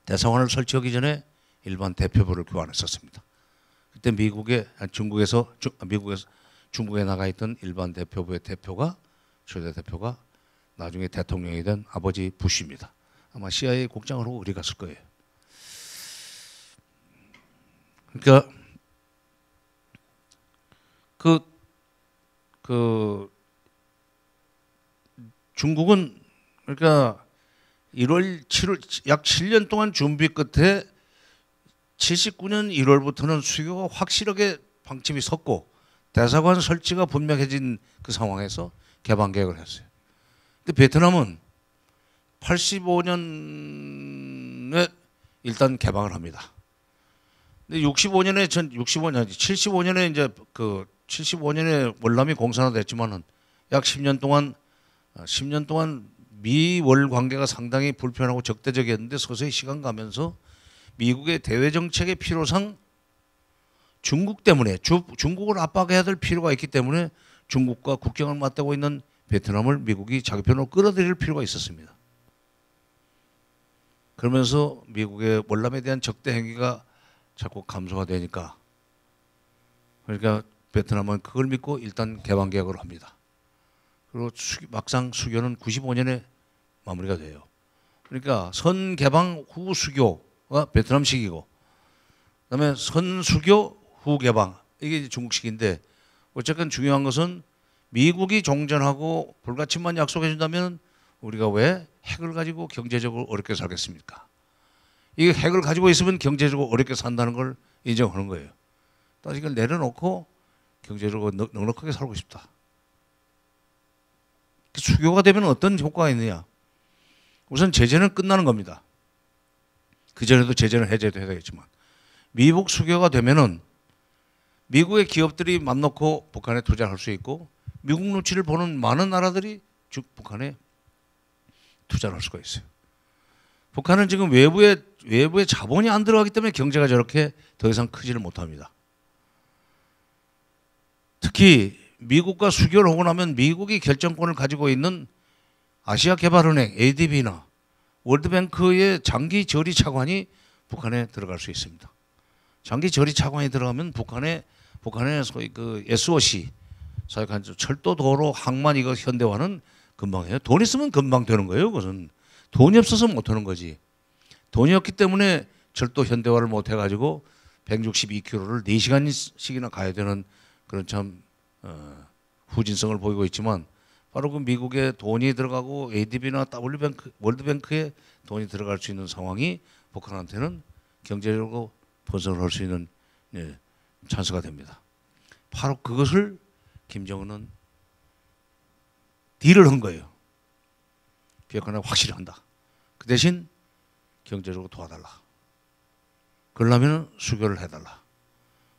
대사관을 설치하기 전에 일반 대표부를 교환했었습니다. 그때 중국에 나가 있던 일반 대표부의 초대 대표가 나중에 대통령이 된 아버지 부시입니다. 아마 CIA 국장을 하고 어디 갔을 거예요. 그러니까 중국은 그러니까 1월 7월 약 7년 동안 준비 끝에 79년 1월부터는 수교가 확실하게 방침이 섰고 대사관 설치가 분명해진 그 상황에서 개방 계획을 했어요. 근데 베트남은 85년에 일단 개방을 합니다. 근데 75년에 이제 그 75년에 월남이 공산화됐지만은 약 10년 동안 미월 관계가 상당히 불편하고 적대적이었는데 서서히 시간 가면서 미국의 대외 정책의 필요상 중국 때문에 중국을 압박해야 될 필요가 있기 때문에 중국과 국경을 맞대고 있는 베트남을 미국이 자기 편으로 끌어들일 필요가 있었습니다. 그러면서 미국의 월남에 대한 적대 행위가 자꾸 감소가 되니까 그러니까 베트남은 그걸 믿고 일단 개방 계약을 합니다. 그리고 막상 수교는 95년에 마무리가 돼요. 그러니까 선 개방 후 수교가 베트남식이고 그다음에 선 수교 후 개방 이게 중국식인데 어쨌든 중요한 것은 미국이 종전하고 불가침만 약속해 준다면 우리가 왜 핵을 가지고 경제적으로 어렵게 살겠습니까? 이게 핵을 가지고 있으면 경제적으로 어렵게 산다는 걸 인정하는 거예요. 또 이걸 내려놓고 경제적으로 넉넉하게 살고 싶다. 수교가 되면 어떤 효과가 있느냐? 우선 제재는 끝나는 겁니다. 그전에도 제재는 해제도 해야 되겠지만 미국 수교가 되면은 미국의 기업들이 맘 놓고 북한에 투자할 수 있고 미국 눈치를 보는 많은 나라들이 북한에 투자를 할 수가 있어요. 북한은 지금 외부의 자본이 안 들어가기 때문에 경제가 저렇게 더 이상 크지를 못합니다. 특히 미국과 수교를 하고 나면 미국이 결정권을 가지고 있는 아시아개발은행 ADB나 월드뱅크의 장기 저리 차관이 북한에 들어갈 수 있습니다. 장기 저리 차관이 들어가면 북한의 소위 그 SOC, 사역한 철도, 도로, 항만 이거 현대화는 금방 해요. 돈 있으면 금방 되는 거예요. 그것은 돈이 없어서 못 하는 거지. 돈이 없기 때문에 철도 현대화를 못 해가지고 162km를 4시간씩이나 가야 되는 그런 참 후진성을 보이고 있지만 바로 그 미국의 돈이 들어가고 ADB나 월드뱅크에 돈이 들어갈 수 있는 상황이 북한한테는 경제적으로 번성을 할 수 있는 찬스가 됩니다. 바로 그것을 김정은은 딜을 한 거예요. 비핵화는 확실히 한다. 그 대신 경제적으로 도와달라. 그러려면 수교를 해달라.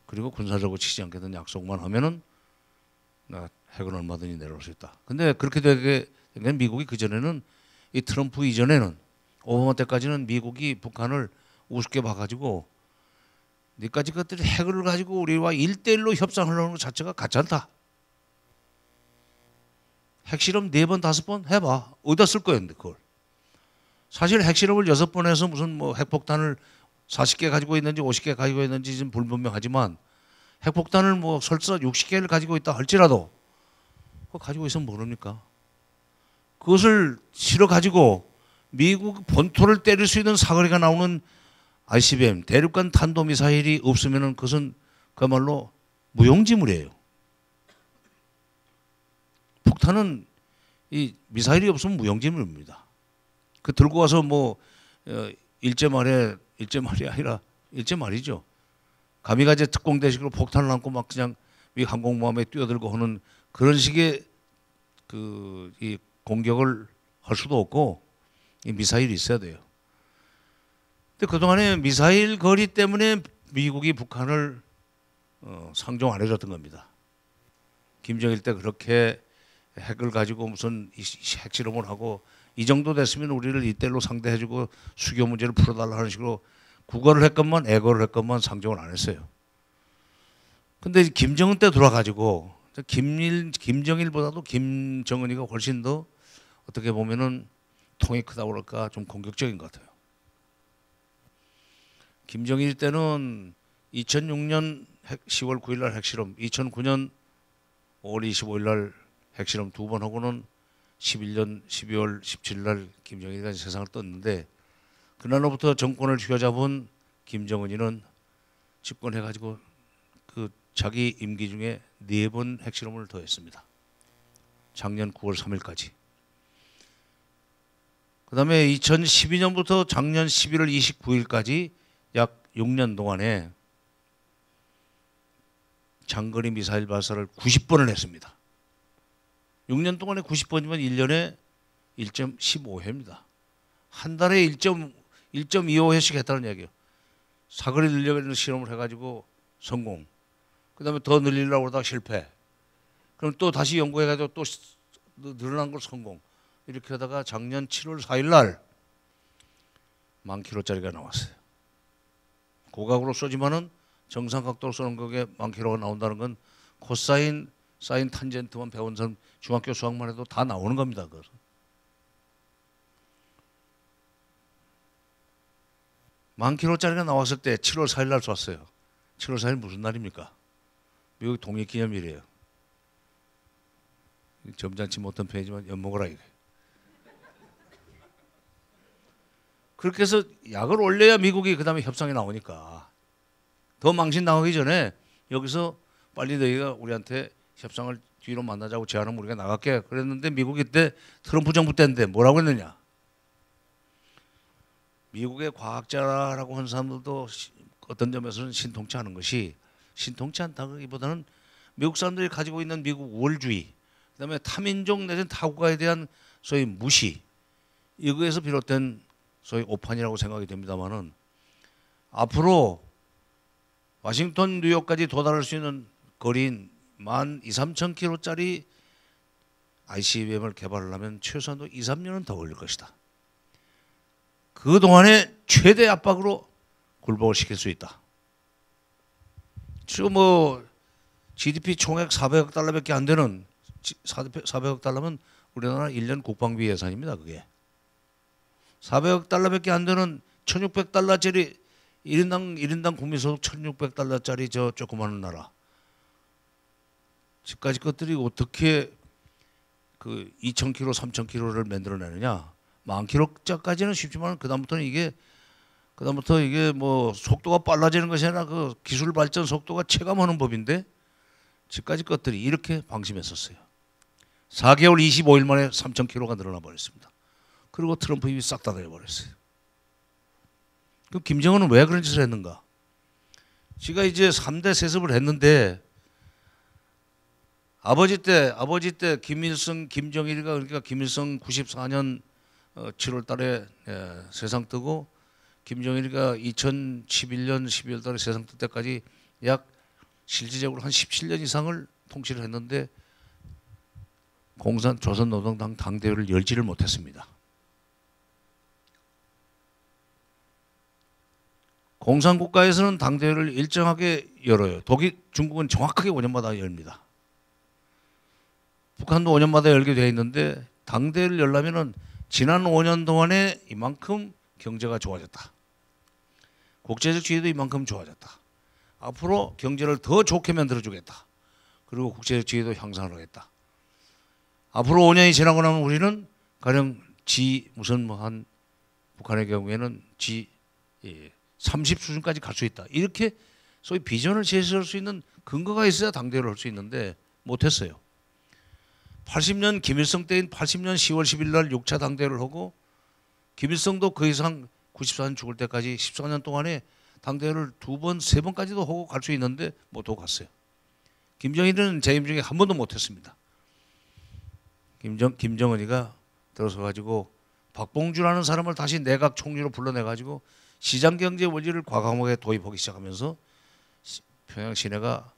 그리고 군사적으로 치지 않겠다는 약속만 하면은 나 핵은 얼마든지 내려올 수 있다. 근데 그렇게 되게 된 미국이 그전에는 이 트럼프 이전에는 오바마 때까지는 미국이 북한을 우습게 봐가지고 니까지 것들이 핵을 가지고 우리와 1대1로 협상을 하는 것 자체가 가짜다. 핵실험 4번, 5번 해봐. 어디다 쓸 거야, 근데 그걸. 사실 핵실험을 6번 해서 무슨 뭐 핵폭탄을 40개 가지고 있는지 50개 가지고 있는지 좀 불분명하지만 핵폭탄을 뭐 설사 60개를 가지고 있다 할지라도 그거 가지고 있으면 모릅니까? 그것을 실어 가지고 미국 본토를 때릴 수 있는 사거리가 나오는 ICBM 대륙간 탄도미사일이 없으면은 그것은 그야말로 무용지물이에요. 폭탄은 이 미사일이 없으면 무용지물입니다. 그 들고 와서 뭐 일제말이 아니라 일제말이죠. 가미가제 특공대식으로 폭탄을 안고 막 그냥 미 항공모함에 뛰어들고 하는 그런 식의 이 공격을 할 수도 없고 이 미사일이 있어야 돼요. 근데 그동안에 미사일 거리 때문에 미국이 북한을 상종 안 해줬던 겁니다. 김정일 때 그렇게 핵을 가지고 무슨 핵실험을 하고 이 정도 됐으면 우리를 이때로 상대해주고 수교 문제를 풀어달라 하는 식으로 국어를 했건만 애거를 했건만 상종을 안 했어요. 근데 김정은 때 들어와가지고 김정일보다도 김정은이가 훨씬 더 어떻게 보면은 통이 크다고 그럴까 좀 공격적인 것 같아요. 김정일 때는 2006년 10월 9일 날 핵실험, 2009년 5월 25일 날 핵실험 2번 하고는 11년 12월 17일 날 김정일이가 세상을 떴는데 그날로부터 정권을 휘어잡은 김정은이는 집권해가지고 그 자기 임기 중에 4번 핵실험을 더 했습니다. 작년 9월 3일까지. 그 다음에 2012년부터 작년 11월 29일까지 약 6년 동안에 장거리 미사일 발사를 90번을 했습니다. 6년 동안에 90번이면 1년에 1.15회입니다. 한 달에 1.25회씩 했다는 얘기예요. 사거리 늘려가지고 실험을 해가지고 성공. 그다음에 더 늘리려고 그러다가 실패. 그럼 또 다시 연구해가지고 또 늘어난 걸 성공. 이렇게 하다가 작년 7월 4일 날 10,000km짜리가 나왔어요. 고각으로 쏘지만은 정상 각도로 쏘는 거에 10,000km가 나온다는 건 코사인, 사인, 탄젠트만 배운 사람 중학교 수학만 해도 다 나오는 겁니다. 그거. 10,000km짜리가 나왔을 때 7월 4일 날 쐈어요. 7월 4일 무슨 날입니까? 미국 독립기념일이에요. 점잖지 못한 편이지만 엿먹으라 이거예요. 그렇게 해서 약을 올려야 미국이 그 다음에 협상이 나오니까 더 망신 나오기 전에 여기서 빨리 너희가 우리한테 협상을 뒤로 만나자고 제안하면 우리가 나갈게 그랬는데 미국이 때 트럼프 정부 때인데 뭐라고 했느냐. 미국의 과학자라고 하는 사람들도 어떤 점에서는 신통치 않은 것이 신통치 않다기보다는 미국 사람들이 가지고 있는 미국 우월주의 그다음에 타민족 내지는 타국가에 대한 소위 무시 이거에서 비롯된 소위 오판이라고 생각이 됩니다만은 앞으로 워싱턴 뉴욕까지 도달할 수 있는 거리인 12,000-13,000km짜리 ICBM을 개발하려면 최소한도 2-3년은 더 걸릴 것이다. 그동안에 최대 압박으로 굴복을 시킬 수 있다. 지금 뭐 GDP 총액 400억 달러밖에 안 되는 400억 달러면 우리나라 1년 국방비 예산입니다. 그게 400억 달러밖에 안 되는 1,600달러짜리 1인당 국민소득 1,600달러짜리 저 조그마한 나라 지금까지 것들이 어떻게 그 2,000km, 3,000km를 만들어내느냐 10,000km까지는 쉽지만 그다음부터 이게 뭐 속도가 빨라지는 것이 아니라 그 기술 발전 속도가 체감하는 법인데 지금까지 것들이 이렇게 방심했었어요. 4개월 25일 만에 3,000km가 늘어나 버렸습니다. 그리고 트럼프 입이 싹 닫아 버렸어요. 그럼 김정은은 왜 그런 짓을 했는가? 지가 이제 3대 세습을 했는데 아버지 때 김일성, 김정일이가 그러니까 김일성 94년 7월 달에 세상 뜨고 김정일이가 2011년 12월 달에 세상 뜰 때까지 약 실질적으로 한 17년 이상을 통치를 했는데 조선노동당 당대회를 열지를 못했습니다. 공산국가에서는 당대회를 일정하게 열어요. 중국은 정확하게 5년마다 열립니다. 북한도 5년마다 열게 되어 있는데 당대회를 열려면은 지난 5년 동안에 이만큼 경제가 좋아졌다. 국제적 지위도 이만큼 좋아졌다. 앞으로 경제를 더 좋게 만들어주겠다. 그리고 국제적 지위도 향상을 하겠다. 앞으로 5년이 지나고 나면 우리는 가령 한 북한의 경우에는 G30 수준까지 갈 수 있다. 이렇게 소위 비전을 제시할 수 있는 근거가 있어야 당대회를 할 수 있는데 못했어요. 80년 김일성 때인 80년 10월 10일 날 6차 당대회를 하고 김일성도 그 이상 94년 죽을 때까지 14년 동안에 당대회를 2번, 3번까지도 하고 갈 수 있는데 못하고 갔어요. 김정일은 재임 중에 한 번도 못했습니다. 김정은이가 들어서 가지고 박봉주라는 사람을 다시 내각 총리로 불러내 가지고 시장경제 원리를 과감하게 도입하기 시작하면서 평양 시내가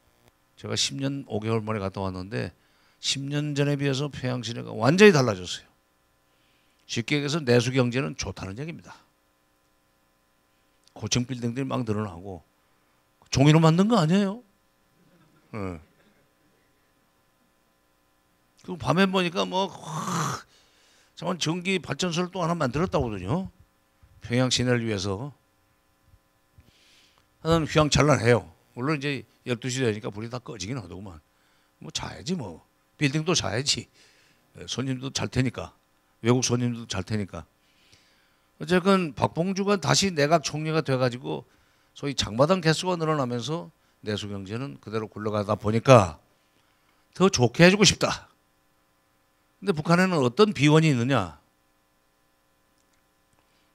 제가 10년 5개월 만에 갔다 왔는데 10년 전에 비해서 평양 시내가 완전히 달라졌어요. 쉽게 얘기해서 내수 경제는 좋다는 얘기입니다. 고층 빌딩들이 막 늘어나고 종이로 만든 거 아니에요? 네. 그 밤에 보니까 정말 전기 발전소를 또 하나 만들었다거든요. 평양 시내를 위해서. 하여튼 휘황찬란해요. 물론 이제 12시 되니까 불이 다 꺼지긴 하더구만. 뭐 자야지 뭐. 빌딩도 자야지. 손님도 잘 테니까. 외국 손님도 잘 테니까. 어쨌든 박봉주가 다시 내각 총리가 돼가지고 소위 장마당 개수가 늘어나면서 내수 경제는 그대로 굴러가다 보니까 더 좋게 해주고 싶다. 근데 북한에는 어떤 비원이 있느냐?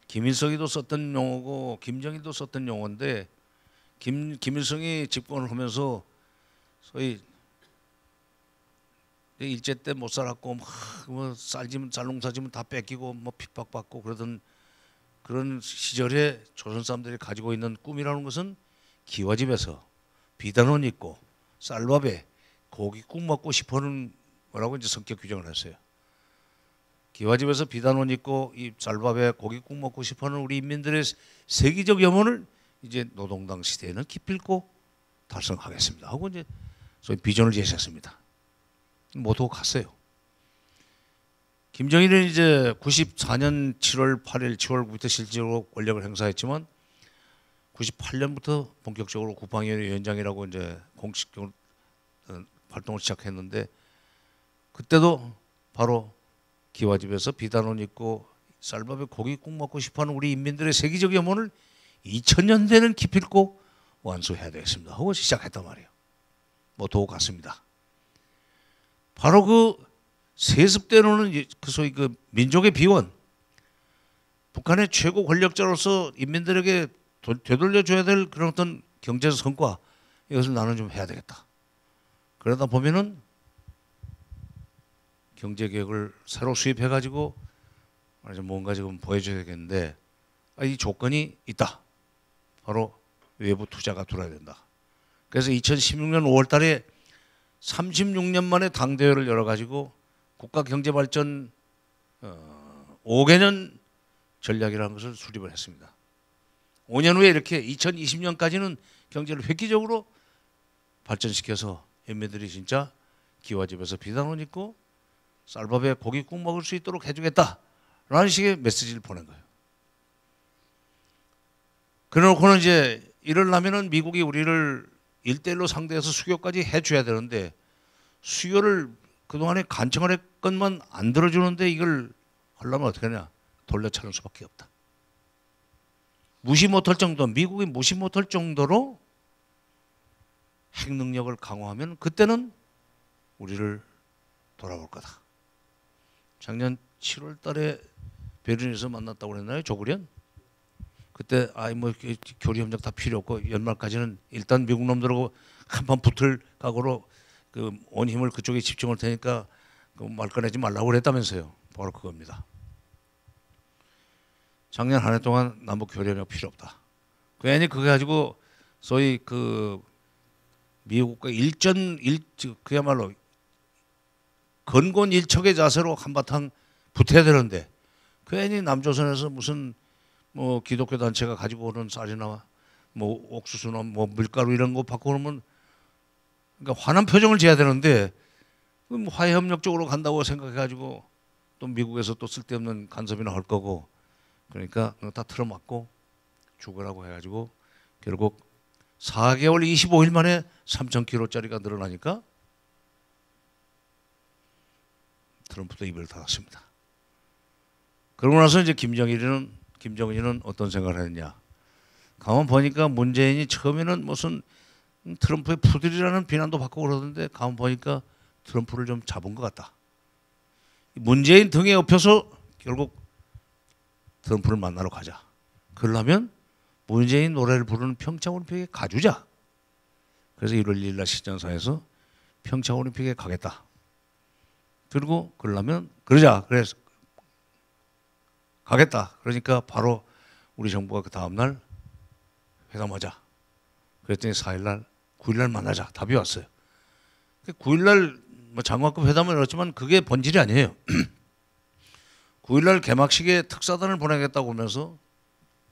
김일성이도 썼던 용어고 김정일도 썼던 용어인데 김일성이 집권을 하면서 소위 일제 때 못 살았고 뭐 쌀농사지면 다 뺏기고 뭐 핍박받고 그러던 그런 시절에 조선 사람들이 가지고 있는 꿈이라는 것은 기와집에서 비단원 있고 쌀밥에 고깃국 먹고 싶어는 뭐라고 이제 성격 규정을 했어요. 기와집에서 비단 옷 입고 이 쌀밥에 고깃국 먹고 싶어하는 우리 인민들의 세계적 염원을 이제 노동당 시대에는 기필코 달성하겠습니다 하고 이제 소위 비전을 제시했습니다. 모두 갔어요. 김정일은 이제 94년 7월 8일, 7월 9일부터 실질적으로 권력을 행사했지만 98년부터 본격적으로 국방위원회 위원장이라고 이제 공식적으로 활동을 시작했는데 그때도 바로 기와집에서 비단 옷 입고 쌀밥에 고깃국 먹고 싶어하는 우리 인민들의 세계적 염원을 2000년대는 기필코 완수해야 되겠습니다 하고 시작했단 말이에요. 모두 같습니다. 바로 그 세습 때로는 그 소위 그 민족의 비원, 북한의 최고 권력자로서 인민들에게 되돌려줘야 될 그런 어떤 경제적 성과, 이것을 나는 좀 해야 되겠다. 그러다 보면은 경제개혁을 새로 수입해가지고 뭔가 지금 보여줘야 되겠는데 이 조건이 있다. 바로 외부 투자가 들어야 된다. 그래서 2016년 5월 달에 36년 만에 당대회를 열어가지고 국가경제발전 5개년 전략이라는 것을 수립을 했습니다. 5년 후에 이렇게 2020년까지는 경제를 획기적으로 발전시켜서 인민들이 진짜 기와집에서 비단 옷 입고 쌀밥에 고깃국 먹을 수 있도록 해주겠다라는 식의 메시지를 보낸 거예요. 그래놓고는 이제 이러려면은 미국이 우리를 1대1로 상대해서 수교까지 해줘야 되는데 수교를 그동안에 간청을 했건만 안 들어주는데 이걸 하려면 어떻게 하냐. 돌려차는 수밖에 없다. 무시 못할 정도, 미국이 무시 못할 정도로 핵 능력을 강화하면 그때는 우리를 돌아볼 거다. 작년 7월 달에 베를린에서 만났다고 그랬나요? 조구련? 그때 뭐 교류 협력 다 필요 없고 연말까지는 일단 미국 놈들하고 한판 붙을 각오로 그 온 힘을 그쪽에 집중할 테니까 그 말 꺼내지 말라고 그랬다면서요. 바로 그겁니다. 작년 한 해 동안 남북 교류 협력 필요 없다. 괜히 그거 가지고 소위 그 미국과 그야말로 건곤일척의 자세로 한바탕 붙어야 되는데 괜히 남조선에서 무슨 뭐 기독교 단체가 가지고 오는 쌀이나 뭐 옥수수나 뭐 밀가루 이런 거 받고 오면 그러니까 환한 표정을 지어야 되는데 화해 협력 쪽으로 간다고 생각해가지고 또 미국에서 또 쓸데없는 간섭이나 할 거고 그러니까 다 틀어막고 죽으라고 해가지고 결국 4개월 25일 만에 3,000kg짜리가 늘어나니까 트럼프도 입을 닫았습니다. 그러고 나서 이제 김정은이는 어떤 생각을 했냐. 가만 보니까 문재인이 처음에는 무슨 트럼프의 푸들이라는 비난도 받고 그러던데 가만 보니까 트럼프를 좀 잡은 것 같다. 문재인 등에 업혀서 결국 트럼프를 만나러 가자. 그러려면 문재인 노래를 부르는 평창올림픽에 가주자. 그래서 1월 1일 날 시장사에서 평창올림픽에 가겠다. 그리고 그러려면 그러자. 그래서 가겠다. 그러니까 바로 우리 정부가 그 다음날 회담하자. 그랬더니 4일날 9일날 만나자. 답이 왔어요. 9일날 뭐 장관급 회담을 열었지만 그게 본질이 아니에요. 9일날 개막식에 특사단을 보내겠다고 하면서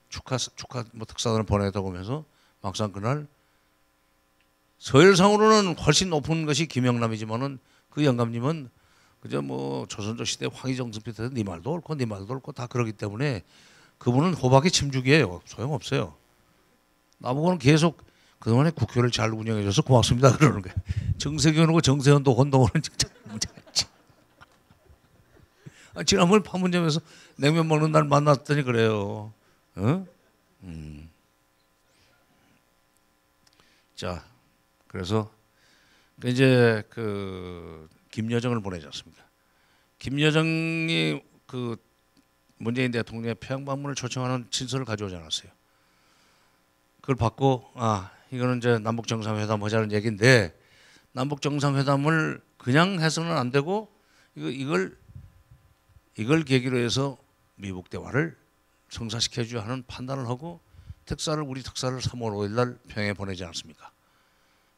축하 뭐 특사단을 보내겠다고 하면서 막상 그날 서열상으로는 훨씬 높은 것이 김영남이지만은 그 영감님은 그저 뭐 조선조 시대 황희정승 네 말도 옳고 네 말도 옳고 다 그러기 때문에 그분은 호박의 침죽이에요. 소용없어요. 나보고는 계속 그동안에 국회를 잘 운영해줘서 고맙습니다 그러는 거예요. 정세균하고 정세현도 혼동하는 문제였지. 지난번 판문점에서 냉면 먹는 날 만났더니 그래요. 어? 자, 그래서 이제 그 김여정을 보내지 않습니까? 김여정이 그 문재인 대통령의 평양 방문을 초청하는 친서를 가져오지 않았어요. 그걸 받고 이거는 이제 남북 정상회담 하자는 얘기인데 남북 정상회담을 그냥 해서는 안 되고 이걸 계기로 해서 미북 대화를 성사시켜줘야 하는 판단을 하고 우리 특사를 3월 5일 날 평양에 보내지 않았습니까?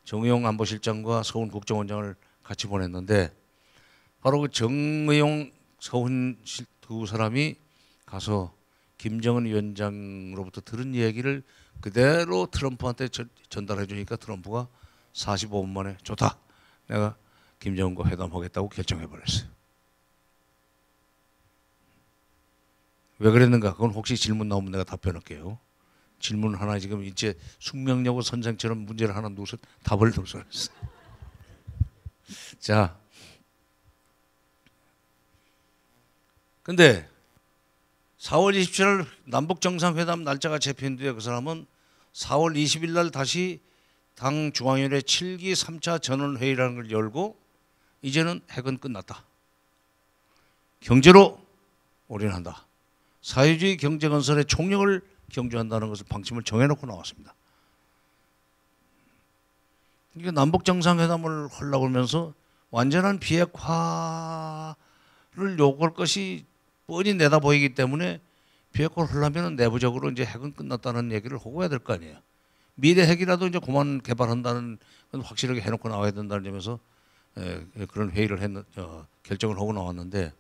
정의용 안보실장과 서훈 국정원장을 같이 보냈는데 바로 그 정의용 서훈 두 사람이 가서 김정은 위원장으로부터 들은 얘기를 그대로 트럼프한테 전달해 주니까 트럼프가 45분 만에 좋다. 내가 김정은과 회담하겠다고 결정해 버렸어요. 왜 그랬는가? 그건 혹시 질문 나오면 내가 답변할게요. 질문 하나 지금 이제 숙명여고 선생처럼 문제를 하나 누서 답을 누설했어요. 자, 근데 4월 27일 남북 정상회담 날짜가 잡힌 뒤에 그 사람은 4월 20일 날 다시 당 중앙위원회 7기 3차 전원회의라는 걸 열고 이제는 핵은 끝났다. 경제로 올인한다. 사회주의 경제 건설의 총력을 경주한다는 것을 방침을 정해놓고 나왔습니다. 그러니까 남북 정상회담을 하려고 하면서 완전한 비핵화를 요구할 것이 뻔히 내다 보이기 때문에 비핵화를 하려면 내부적으로 이제 핵은 끝났다는 얘기를 하고 해야 될 거 아니에요. 미래 핵이라도 이제 그만 개발한다는 건 확실하게 해놓고 나와야 된다는 점에서 그런 회의를 결정을 하고 나왔는데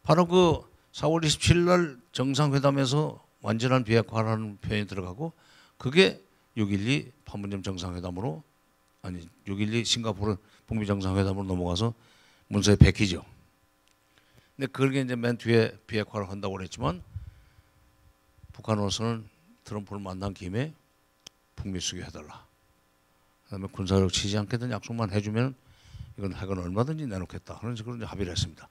바로 그 4월 27일 날 정상회담에서 완전한 비핵화라는 표현이 들어가고 그게 6.12 판문점 정상회담으로 아니 6.12 싱가포르 북미 정상회담으로 넘어가서 문서에 베끼죠. 근데 그게 이제 맨 뒤에 비핵화를 한다고 그랬지만 북한으로서는 트럼프를 만난 김에 북미 수교해달라. 그다음에 군사력 치지 않겠다는 약속만 해주면 이건 핵은 얼마든지 내놓겠다. 그런 식으로 이제 합의를 했습니다.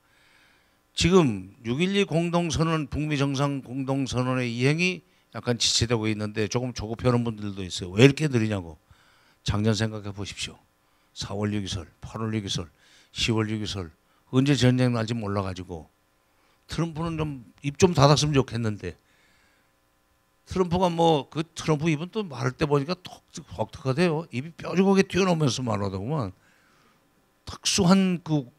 지금 6.12 공동선언, 북미 정상 공동선언의 이행이 약간 지체되고 있는데 조금 조급해하는 분들도 있어요. 왜 이렇게 느리냐고. 작년 생각해 보십시오. 4월 6.24설, 8월 6.24설, 10월 6.24설 언제 전쟁 날지 몰라가지고 트럼프는 좀 입 좀 닫았으면 좋겠는데 트럼프가 뭐 그 트럼프 입은 또 말할 때 보니까 독특하대요. 입이 뾰족하게 튀어나오면서 말하더구만. 특수한 그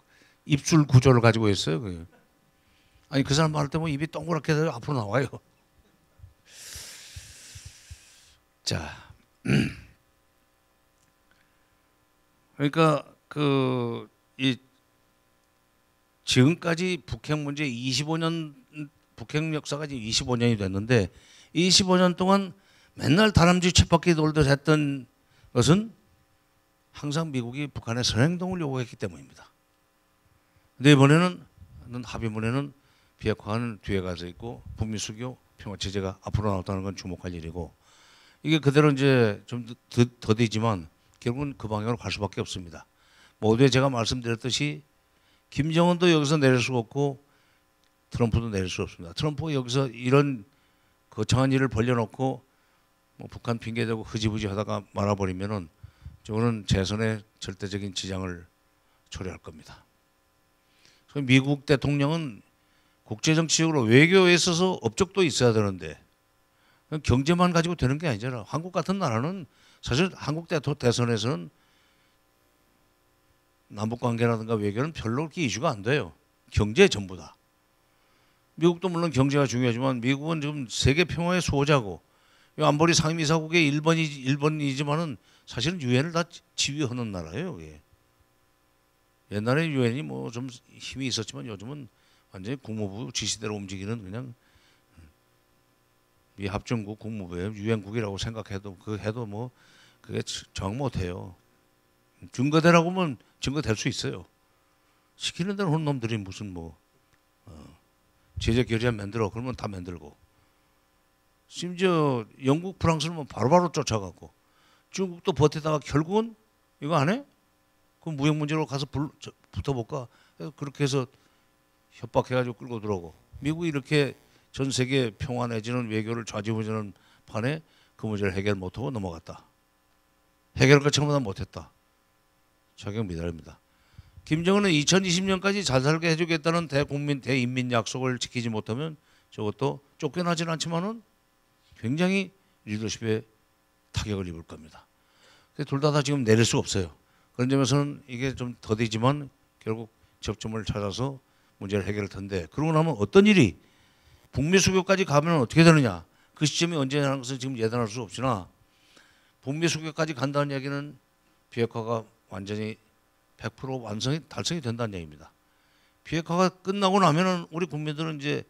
입술 구조를 가지고 있어요. 그게. 아니 그 사람 말할 때 보면 입이 동그랗게 돼서 앞으로 나와요. 자, 그러니까 그 이 지금까지 북핵 문제 25년 북핵 역사가 지금 25년이 됐는데 25년 동안 맨날 다람쥐 쳇바퀴 돌듯 했던 것은 항상 미국이 북한의 선행동을 요구했기 때문입니다. 근데 이번에는 합의문에는 비핵화는 뒤에 가서 있고 북미 수교 평화체제가 앞으로 나왔다는 건 주목할 일이고 이게 그대로 이제 좀 더디지만 결국은 그 방향으로 갈 수밖에 없습니다. 모두에 제가 말씀드렸듯이 김정은도 여기서 내릴 수 없고 트럼프도 내릴 수 없습니다. 트럼프가 여기서 이런 거창한 일을 벌려놓고 뭐 북한 핑계대고 흐지부지 하다가 말아버리면은 저거는 재선에 절대적인 지장을 초래할 겁니다. 미국 대통령은 국제정치적으로 외교에 있어서 업적도 있어야 되는데 경제만 가지고 되는 게 아니잖아. 한국 같은 나라는 사실 한국 대선에서는 남북관계라든가 외교는 별로 그렇게 이슈가 안 돼요. 경제 전부다. 미국도 물론 경제가 중요하지만 미국은 지금 세계 평화의 수호자고 안보리 상임이사국의 일본이지만은 사실은 유엔을 다 지휘하는 나라예요. 그게. 옛날에 유엔이 뭐 좀 힘이 있었지만 요즘은 완전히 국무부 지시대로 움직이는 그냥 미 합중국 국무부예요. 유엔국이라고 생각해도 그 해도 뭐 그게 정 못해요. 증거대라고 하면 증거될 수 있어요. 시키는 대로 하는 놈들이 무슨 뭐 제재 결의안 만들어 그러면 다 만들고 심지어 영국 프랑스는 뭐 바로바로 쫓아가고 중국도 버티다가 결국은 이거 안 해? 그럼 무역 문제로 가서 붙어볼까? 그렇게 해서 협박해가지고 끌고 들어오고 미국이 이렇게 전 세계 평화 내지는 외교를 좌지우지하는 판에 그 문제를 해결 못하고 넘어갔다. 해결할 것 처음보다 못했다. 자격 미달입니다. 김정은은 2020년까지 잘 살게 해주겠다는 대국민 대인민 약속을 지키지 못하면 저것도 쫓겨나진 않지만은 굉장히 리더십에 타격을 입을 겁니다. 둘 다 지금 내릴 수 없어요. 그런 점에서는 이게 좀 더디지만 결국 접점을 찾아서 문제를 해결할 텐데 그러고 나면 어떤 일이 북미 수교까지 가면 어떻게 되느냐 그 시점이 언제냐는 것은 지금 예단할 수 없으나 북미 수교까지 간다는 얘기는 비핵화가 완전히 100% 완성이 달성이 된다는 얘기입니다. 비핵화가 끝나고 나면은 우리 국민들은 이제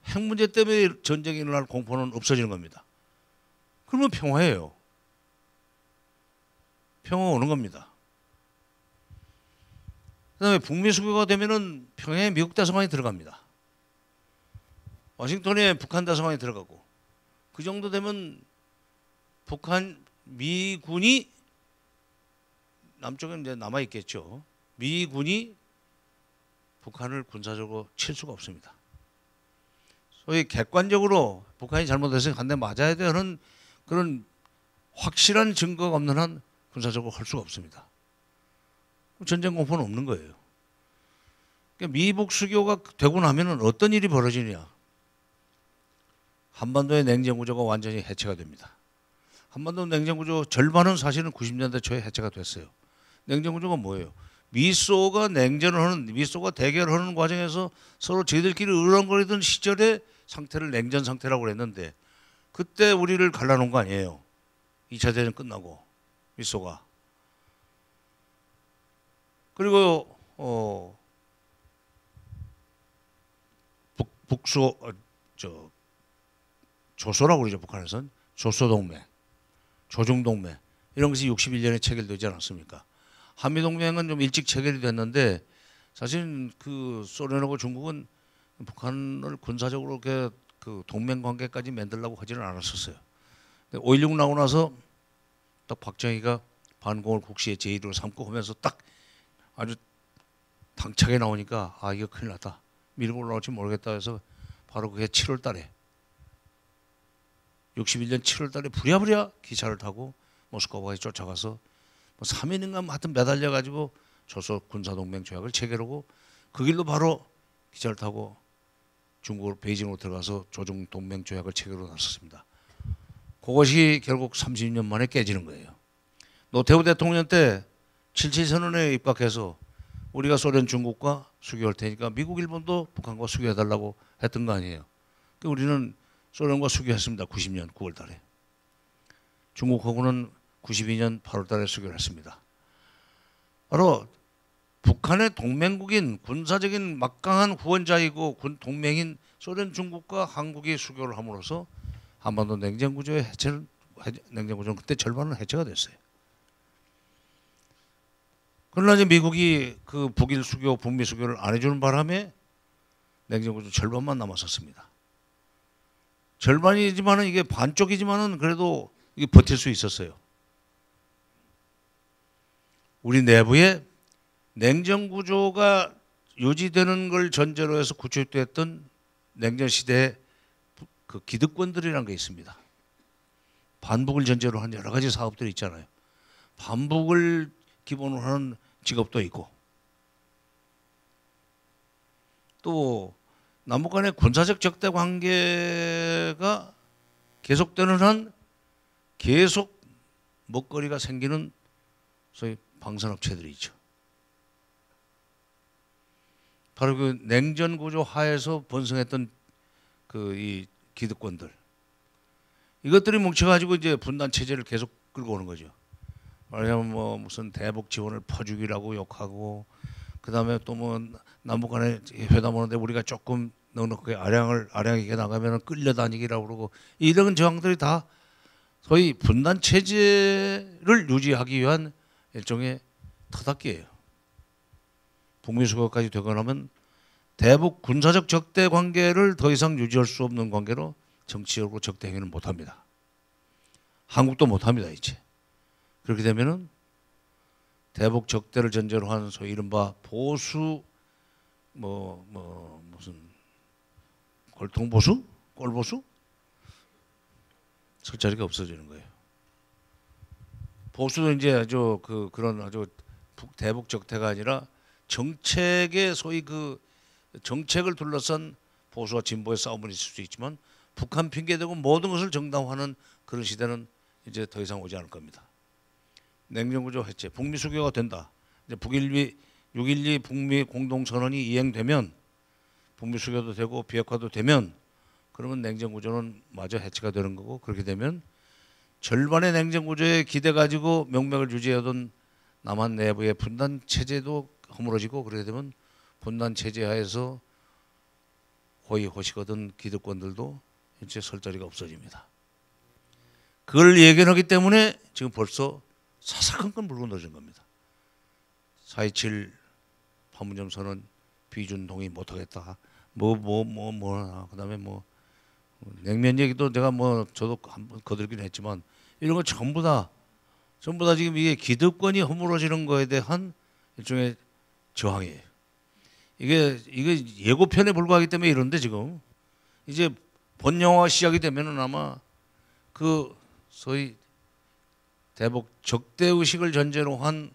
핵 문제 때문에 전쟁이 일어날 공포는 없어지는 겁니다. 그러면 평화예요. 평화가 오는 겁니다. 그다음에 북미 수교가 되면은 평양에 미국 대사관이 들어갑니다. 워싱턴에 북한 대사관이 들어가고 그 정도 되면 북한 미군이 남쪽에 이제 남아 있겠죠. 미군이 북한을 군사적으로 칠 수가 없습니다. 소위 객관적으로 북한이 잘못해서 한 대 맞아야 되는 그런 확실한 증거가 없는 한 군사적으로 할 수가 없습니다. 전쟁 공포는 없는 거예요. 그러니까 미북 수교가 되고 나면은 어떤 일이 벌어지냐? 한반도의 냉전 구조가 완전히 해체가 됩니다. 한반도 냉전 구조 절반은 사실은 90년대 초에 해체가 됐어요. 냉전 구조가 뭐예요? 미소가 미소가 대결을 하는 과정에서 서로 저희들끼리 으렁거리던 시절의 상태를 냉전 상태라고 그랬는데 그때 우리를 갈라놓은 거 아니에요. 2차 대전 끝나고 미소가. 그리고 조소라고 그러죠. 북한에서는 조소동맹, 조중동맹 이런 것이 61년에 체결되지 않았습니까? 한미동맹은 좀 일찍 체결이 됐는데 사실 그 소련하고 중국은 북한을 군사적으로 그 동맹 관계까지 만들려고 하지는 않았었어요. 5.16 나고 나서 딱 박정희가 반공을 국시의 제1로 삼고 하면서 딱 아주 당차게 나오니까 아 이거 큰일 났다. 밀고 올라올지 모르겠다 해서 바로 그게 7월 달에 61년 7월 달에 부랴부랴 기차를 타고 모스크바에 쫓아가서 뭐 3일인가 하여튼 매달려 가지고 조소 군사동맹 조약을 체결하고 그 길로 바로 기차를 타고 중국으로 베이징으로 들어가서 조중 동맹 조약을 체결하고 나섰습니다. 그것이 결국 30년 만에 깨지는 거예요. 노태우 대통령 때 77선언에 입각해서 우리가 소련 중국과 수교할 테니까 미국 일본도 북한과 수교해달라고 했던 거 아니에요. 그러니까 우리는 소련과 수교했습니다. 90년 9월 달에. 중국하고는 92년 8월 달에 수교를 했습니다. 바로 북한의 동맹국인 군사적인 막강한 후원자이고 동맹인 소련 중국과 한국이 수교를 함으로써 한반도 냉전구조의 냉전구조는 그때 절반은 해체가 됐어요. 그러나 이제 미국이 그 북일 수교, 북미 수교를 안 해주는 바람에 냉전구조 절반만 남았었습니다. 절반이지만은 이게 반쪽이지만은 그래도 이게 버틸 수 있었어요. 우리 내부에 냉전 구조가 유지되는 걸 전제로 해서 구축됐던 냉전 시대의 그 기득권들이라는 게 있습니다. 반북을 전제로 한 여러 가지 사업들이 있잖아요. 반북을 기본으로 하는 직업도 있고 또 남북 간의 군사적 적대 관계가 계속되는 한 계속 먹거리가 생기는 소위 방산업체들이 있죠. 바로 그 냉전 구조 하에서 번성했던 그 이 기득권들 이것들이 뭉쳐가지고 이제 분단 체제를 계속 끌고 오는 거죠. 말하자면 뭐 무슨 대북 지원을 퍼주기라고 욕하고 그 다음에 또 뭐 남북 간에 회담 오는데 우리가 조금 넉넉하게 아량하게 나가면 끌려다니기라고 그러고 이런 저항들이 다 소위 분단 체제를 유지하기 위한 일종의 터닥기예요. 북미 수교까지 되고 나면 대북 군사적 적대 관계를 더 이상 유지할 수 없는 관계로 정치적으로 적대 행위는 못합니다. 한국도 못합니다 이제. 그렇게 되면은 대북 적대를 전제로 하는 소위 이른바 보수 무슨 골통보수? 꼴보수? 설 자리가 없어지는 거예요. 보수도 이제 아주 그런 아주 대북 적대가 아니라 정책의 소위 그 정책을 둘러싼 보수와 진보의 싸움은 있을 수 있지만 북한 핑계대고 모든 것을 정당화하는 그런 시대는 이제 더 이상 오지 않을 겁니다. 냉전구조 해체, 북미 수교가 된다. 이제 6.12 북미 공동선언이 이행되면 북미 수교도 되고 비핵화도 되면 그러면 냉전구조는 마저 해체가 되는 거고 그렇게 되면 절반의 냉전구조에 기대 가지고 명맥을 유지하던 남한 내부의 분단 체제도 허물어지고 그렇게 되면 분단 체제 하에서 호의호식하던 기득권들도 이제 설 자리가 없어집니다. 그걸 예견하기 때문에 지금 벌써 사사건 물고 넣어진 겁니다. 4.27 판문점 선언 비준 동의 못하겠다. 그다음에 냉면 얘기도 내가 저도 한번 거들긴 했지만 이런 거 전부 다 지금 이게 기득권이 허물어지는 거에 대한 일종의 저항이에요. 이게 예고편에 불과하기 때문에 이런데 지금 이제 본영화가 시작이 되면은 아마 그 소위 대북 적대 의식을 전제로 한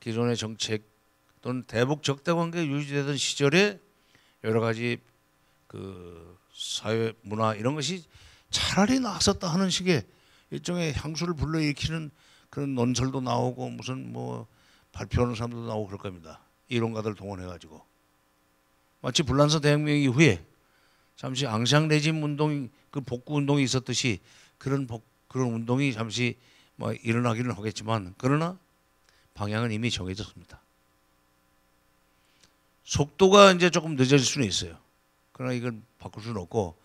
기존의 정책 또는 대북 적대 관계가 유지되던 시절에 여러 가지 그 사회 문화 이런 것이 차라리 나섰다 하는 식의 일종의 향수를 불러일으키는 그런 논설도 나오고 무슨 발표하는 사람도 나오고 그럴 겁니다. 이론가들 동원해가지고 마치 불란서 대혁명 이후에 잠시 앙샹 레짐 운동 그 복구 운동이 있었듯이 그런 운동이 잠시 일어나기는 하겠지만 그러나 방향은 이미 정해졌습니다. 속도가 이제 조금 늦어질 수는 있어요. 그러나 이걸 바꿀 수는 없고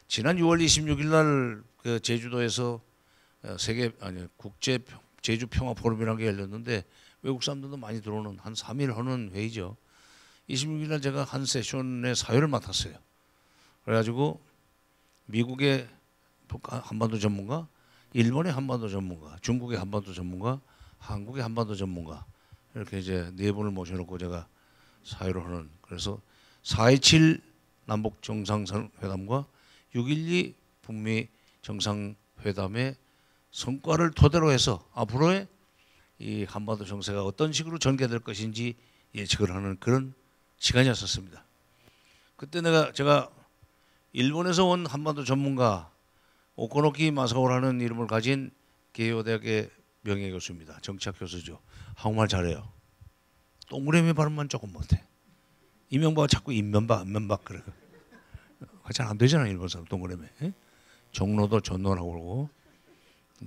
지난 6월 26일 날 그 제주도에서 국제 제주 평화 포럼이라는 게 열렸는데 외국 사람들도 많이 들어오는 한 3일 하는 회의죠. 26일 날 제가 한 세션의 사회를 맡았어요. 그래가지고 미국의 한반도 전문가, 일본의 한반도 전문가, 중국의 한반도 전문가, 한국의 한반도 전문가 이렇게 이제 네 분을 모셔놓고 제가 사회를 하는 그래서 4.27 남북 정상회담과 6.12 북미 정상회담의 성과를 토대로 해서 앞으로의 이 한반도 정세가 어떤 식으로 전개될 것인지 예측을 하는 그런 시간이었었습니다. 그때 제가 일본에서 온 한반도 전문가 오코노키 마사오라는 이름을 가진 게이오 대학의 명예교수입니다. 정치학 교수죠. 한국말 잘해요. 동그라미 발음만 조금 못해. 이명박은 자꾸 인면박 그래. 잘 안 되잖아 일본 사람 동그라미. 종로도 전노라고 그러고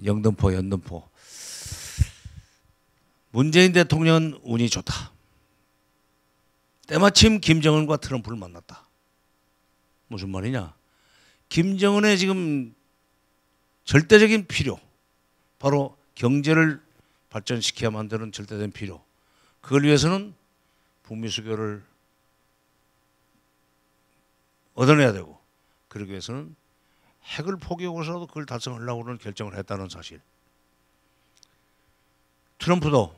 영등포 연등포. 문재인 대통령은 운이 좋다. 때마침 김정은과 트럼프를 만났다. 무슨 말이냐? 김정은의 지금 절대적인 필요, 바로 경제를 발전시켜야만 되는 절대적인 필요. 그걸 위해서는 북미 수교를 얻어내야 되고, 그러기 위해서는 핵을 포기하고서라도 그걸 달성하려고 하는 결정을 했다는 사실. 트럼프도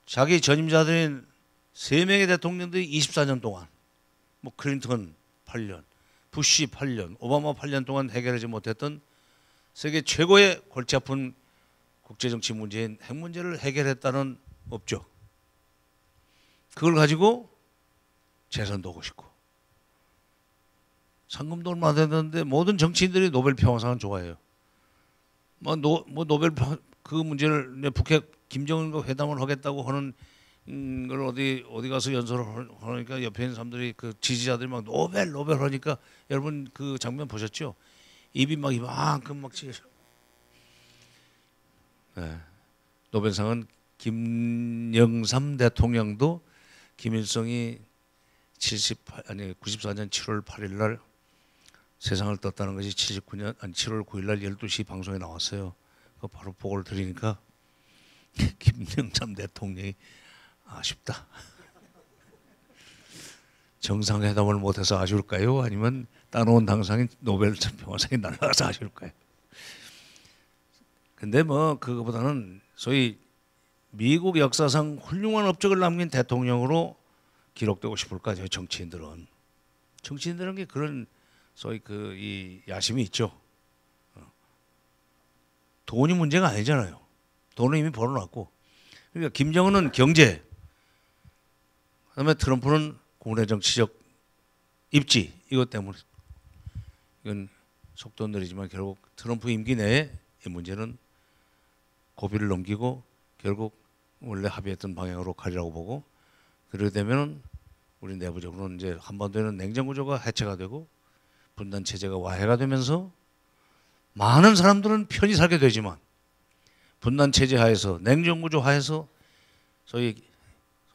자기 전임자들인 3명의 대통령들이 24년 동안 클린턴 8년, 부시 8년, 오바마 8년 동안 해결하지 못했던 세계 최고의 골치 아픈 국제정치 문제인 핵 문제를 해결했다는 업적. 그걸 가지고 재선도 하고 싶고 상금도 얼마 되는데 모든 정치인들이 노벨 평화상을 좋아해요. 노벨 그 문제를 북핵 김정은과 회담을 하겠다고 하는 걸 어디 가서 연설을 하니까 옆에 있는 사람들이 그 지지자들이 막 노벨 하니까 여러분 그 장면 보셨죠? 입이 막 이만큼 막 치죠. 네. 노벨상은 김영삼 대통령도 김일성이 94년 7월 8일 날 세상을 떴다는 것이 7월 9일 날 12시 방송에 나왔어요. 그 바로 보고를 드리니까 김영삼 대통령이 아쉽다. 정상회담을 못해서 아쉬울까요? 아니면 따놓은 당상인 노벨 평화상이 날아가서 아쉬울까요? 근데 그거보다는 소위 미국 역사상 훌륭한 업적을 남긴 대통령으로 기록되고 싶을까? 저희 정치인들은 게 그런 소위 이 야심이 있죠. 돈이 문제가 아니잖아요. 돈은 이미 벌어놨고. 그러니까 김정은은 경제, 그다음에 트럼프는 국내 정치적 입지 이것 때문에 이건 속도 느리지만 결국 트럼프 임기 내에 이 문제는 고비를 넘기고 결국 원래 합의했던 방향으로 가리라고 보고 그러게 되면은 우리 내부적으로는 이제 한반도에는 냉전 구조가 해체가 되고 분단 체제가 와해가 되면서 많은 사람들은 편히 살게 되지만 분단 체제 하에서 냉전 구조 하에서 소위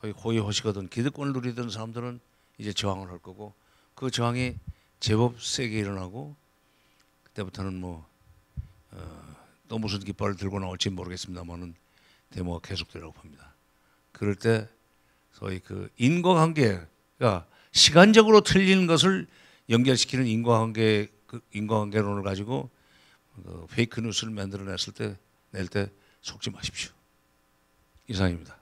호의호식하던 기득권을 누리던 사람들은 이제 저항을 할 거고 그 저항이 제법 세게 일어나고 그때부터는 또 무슨 깃발을 들고 나올지 모르겠습니다만은 데모가 계속되라고 봅니다. 그럴 때 소위 그 인과관계가 시간적으로 틀린 것을 연결시키는 인과관계론을 가지고 페이크 뉴스를 만들어냈을 때 낼 때 속지 마십시오. 이상입니다.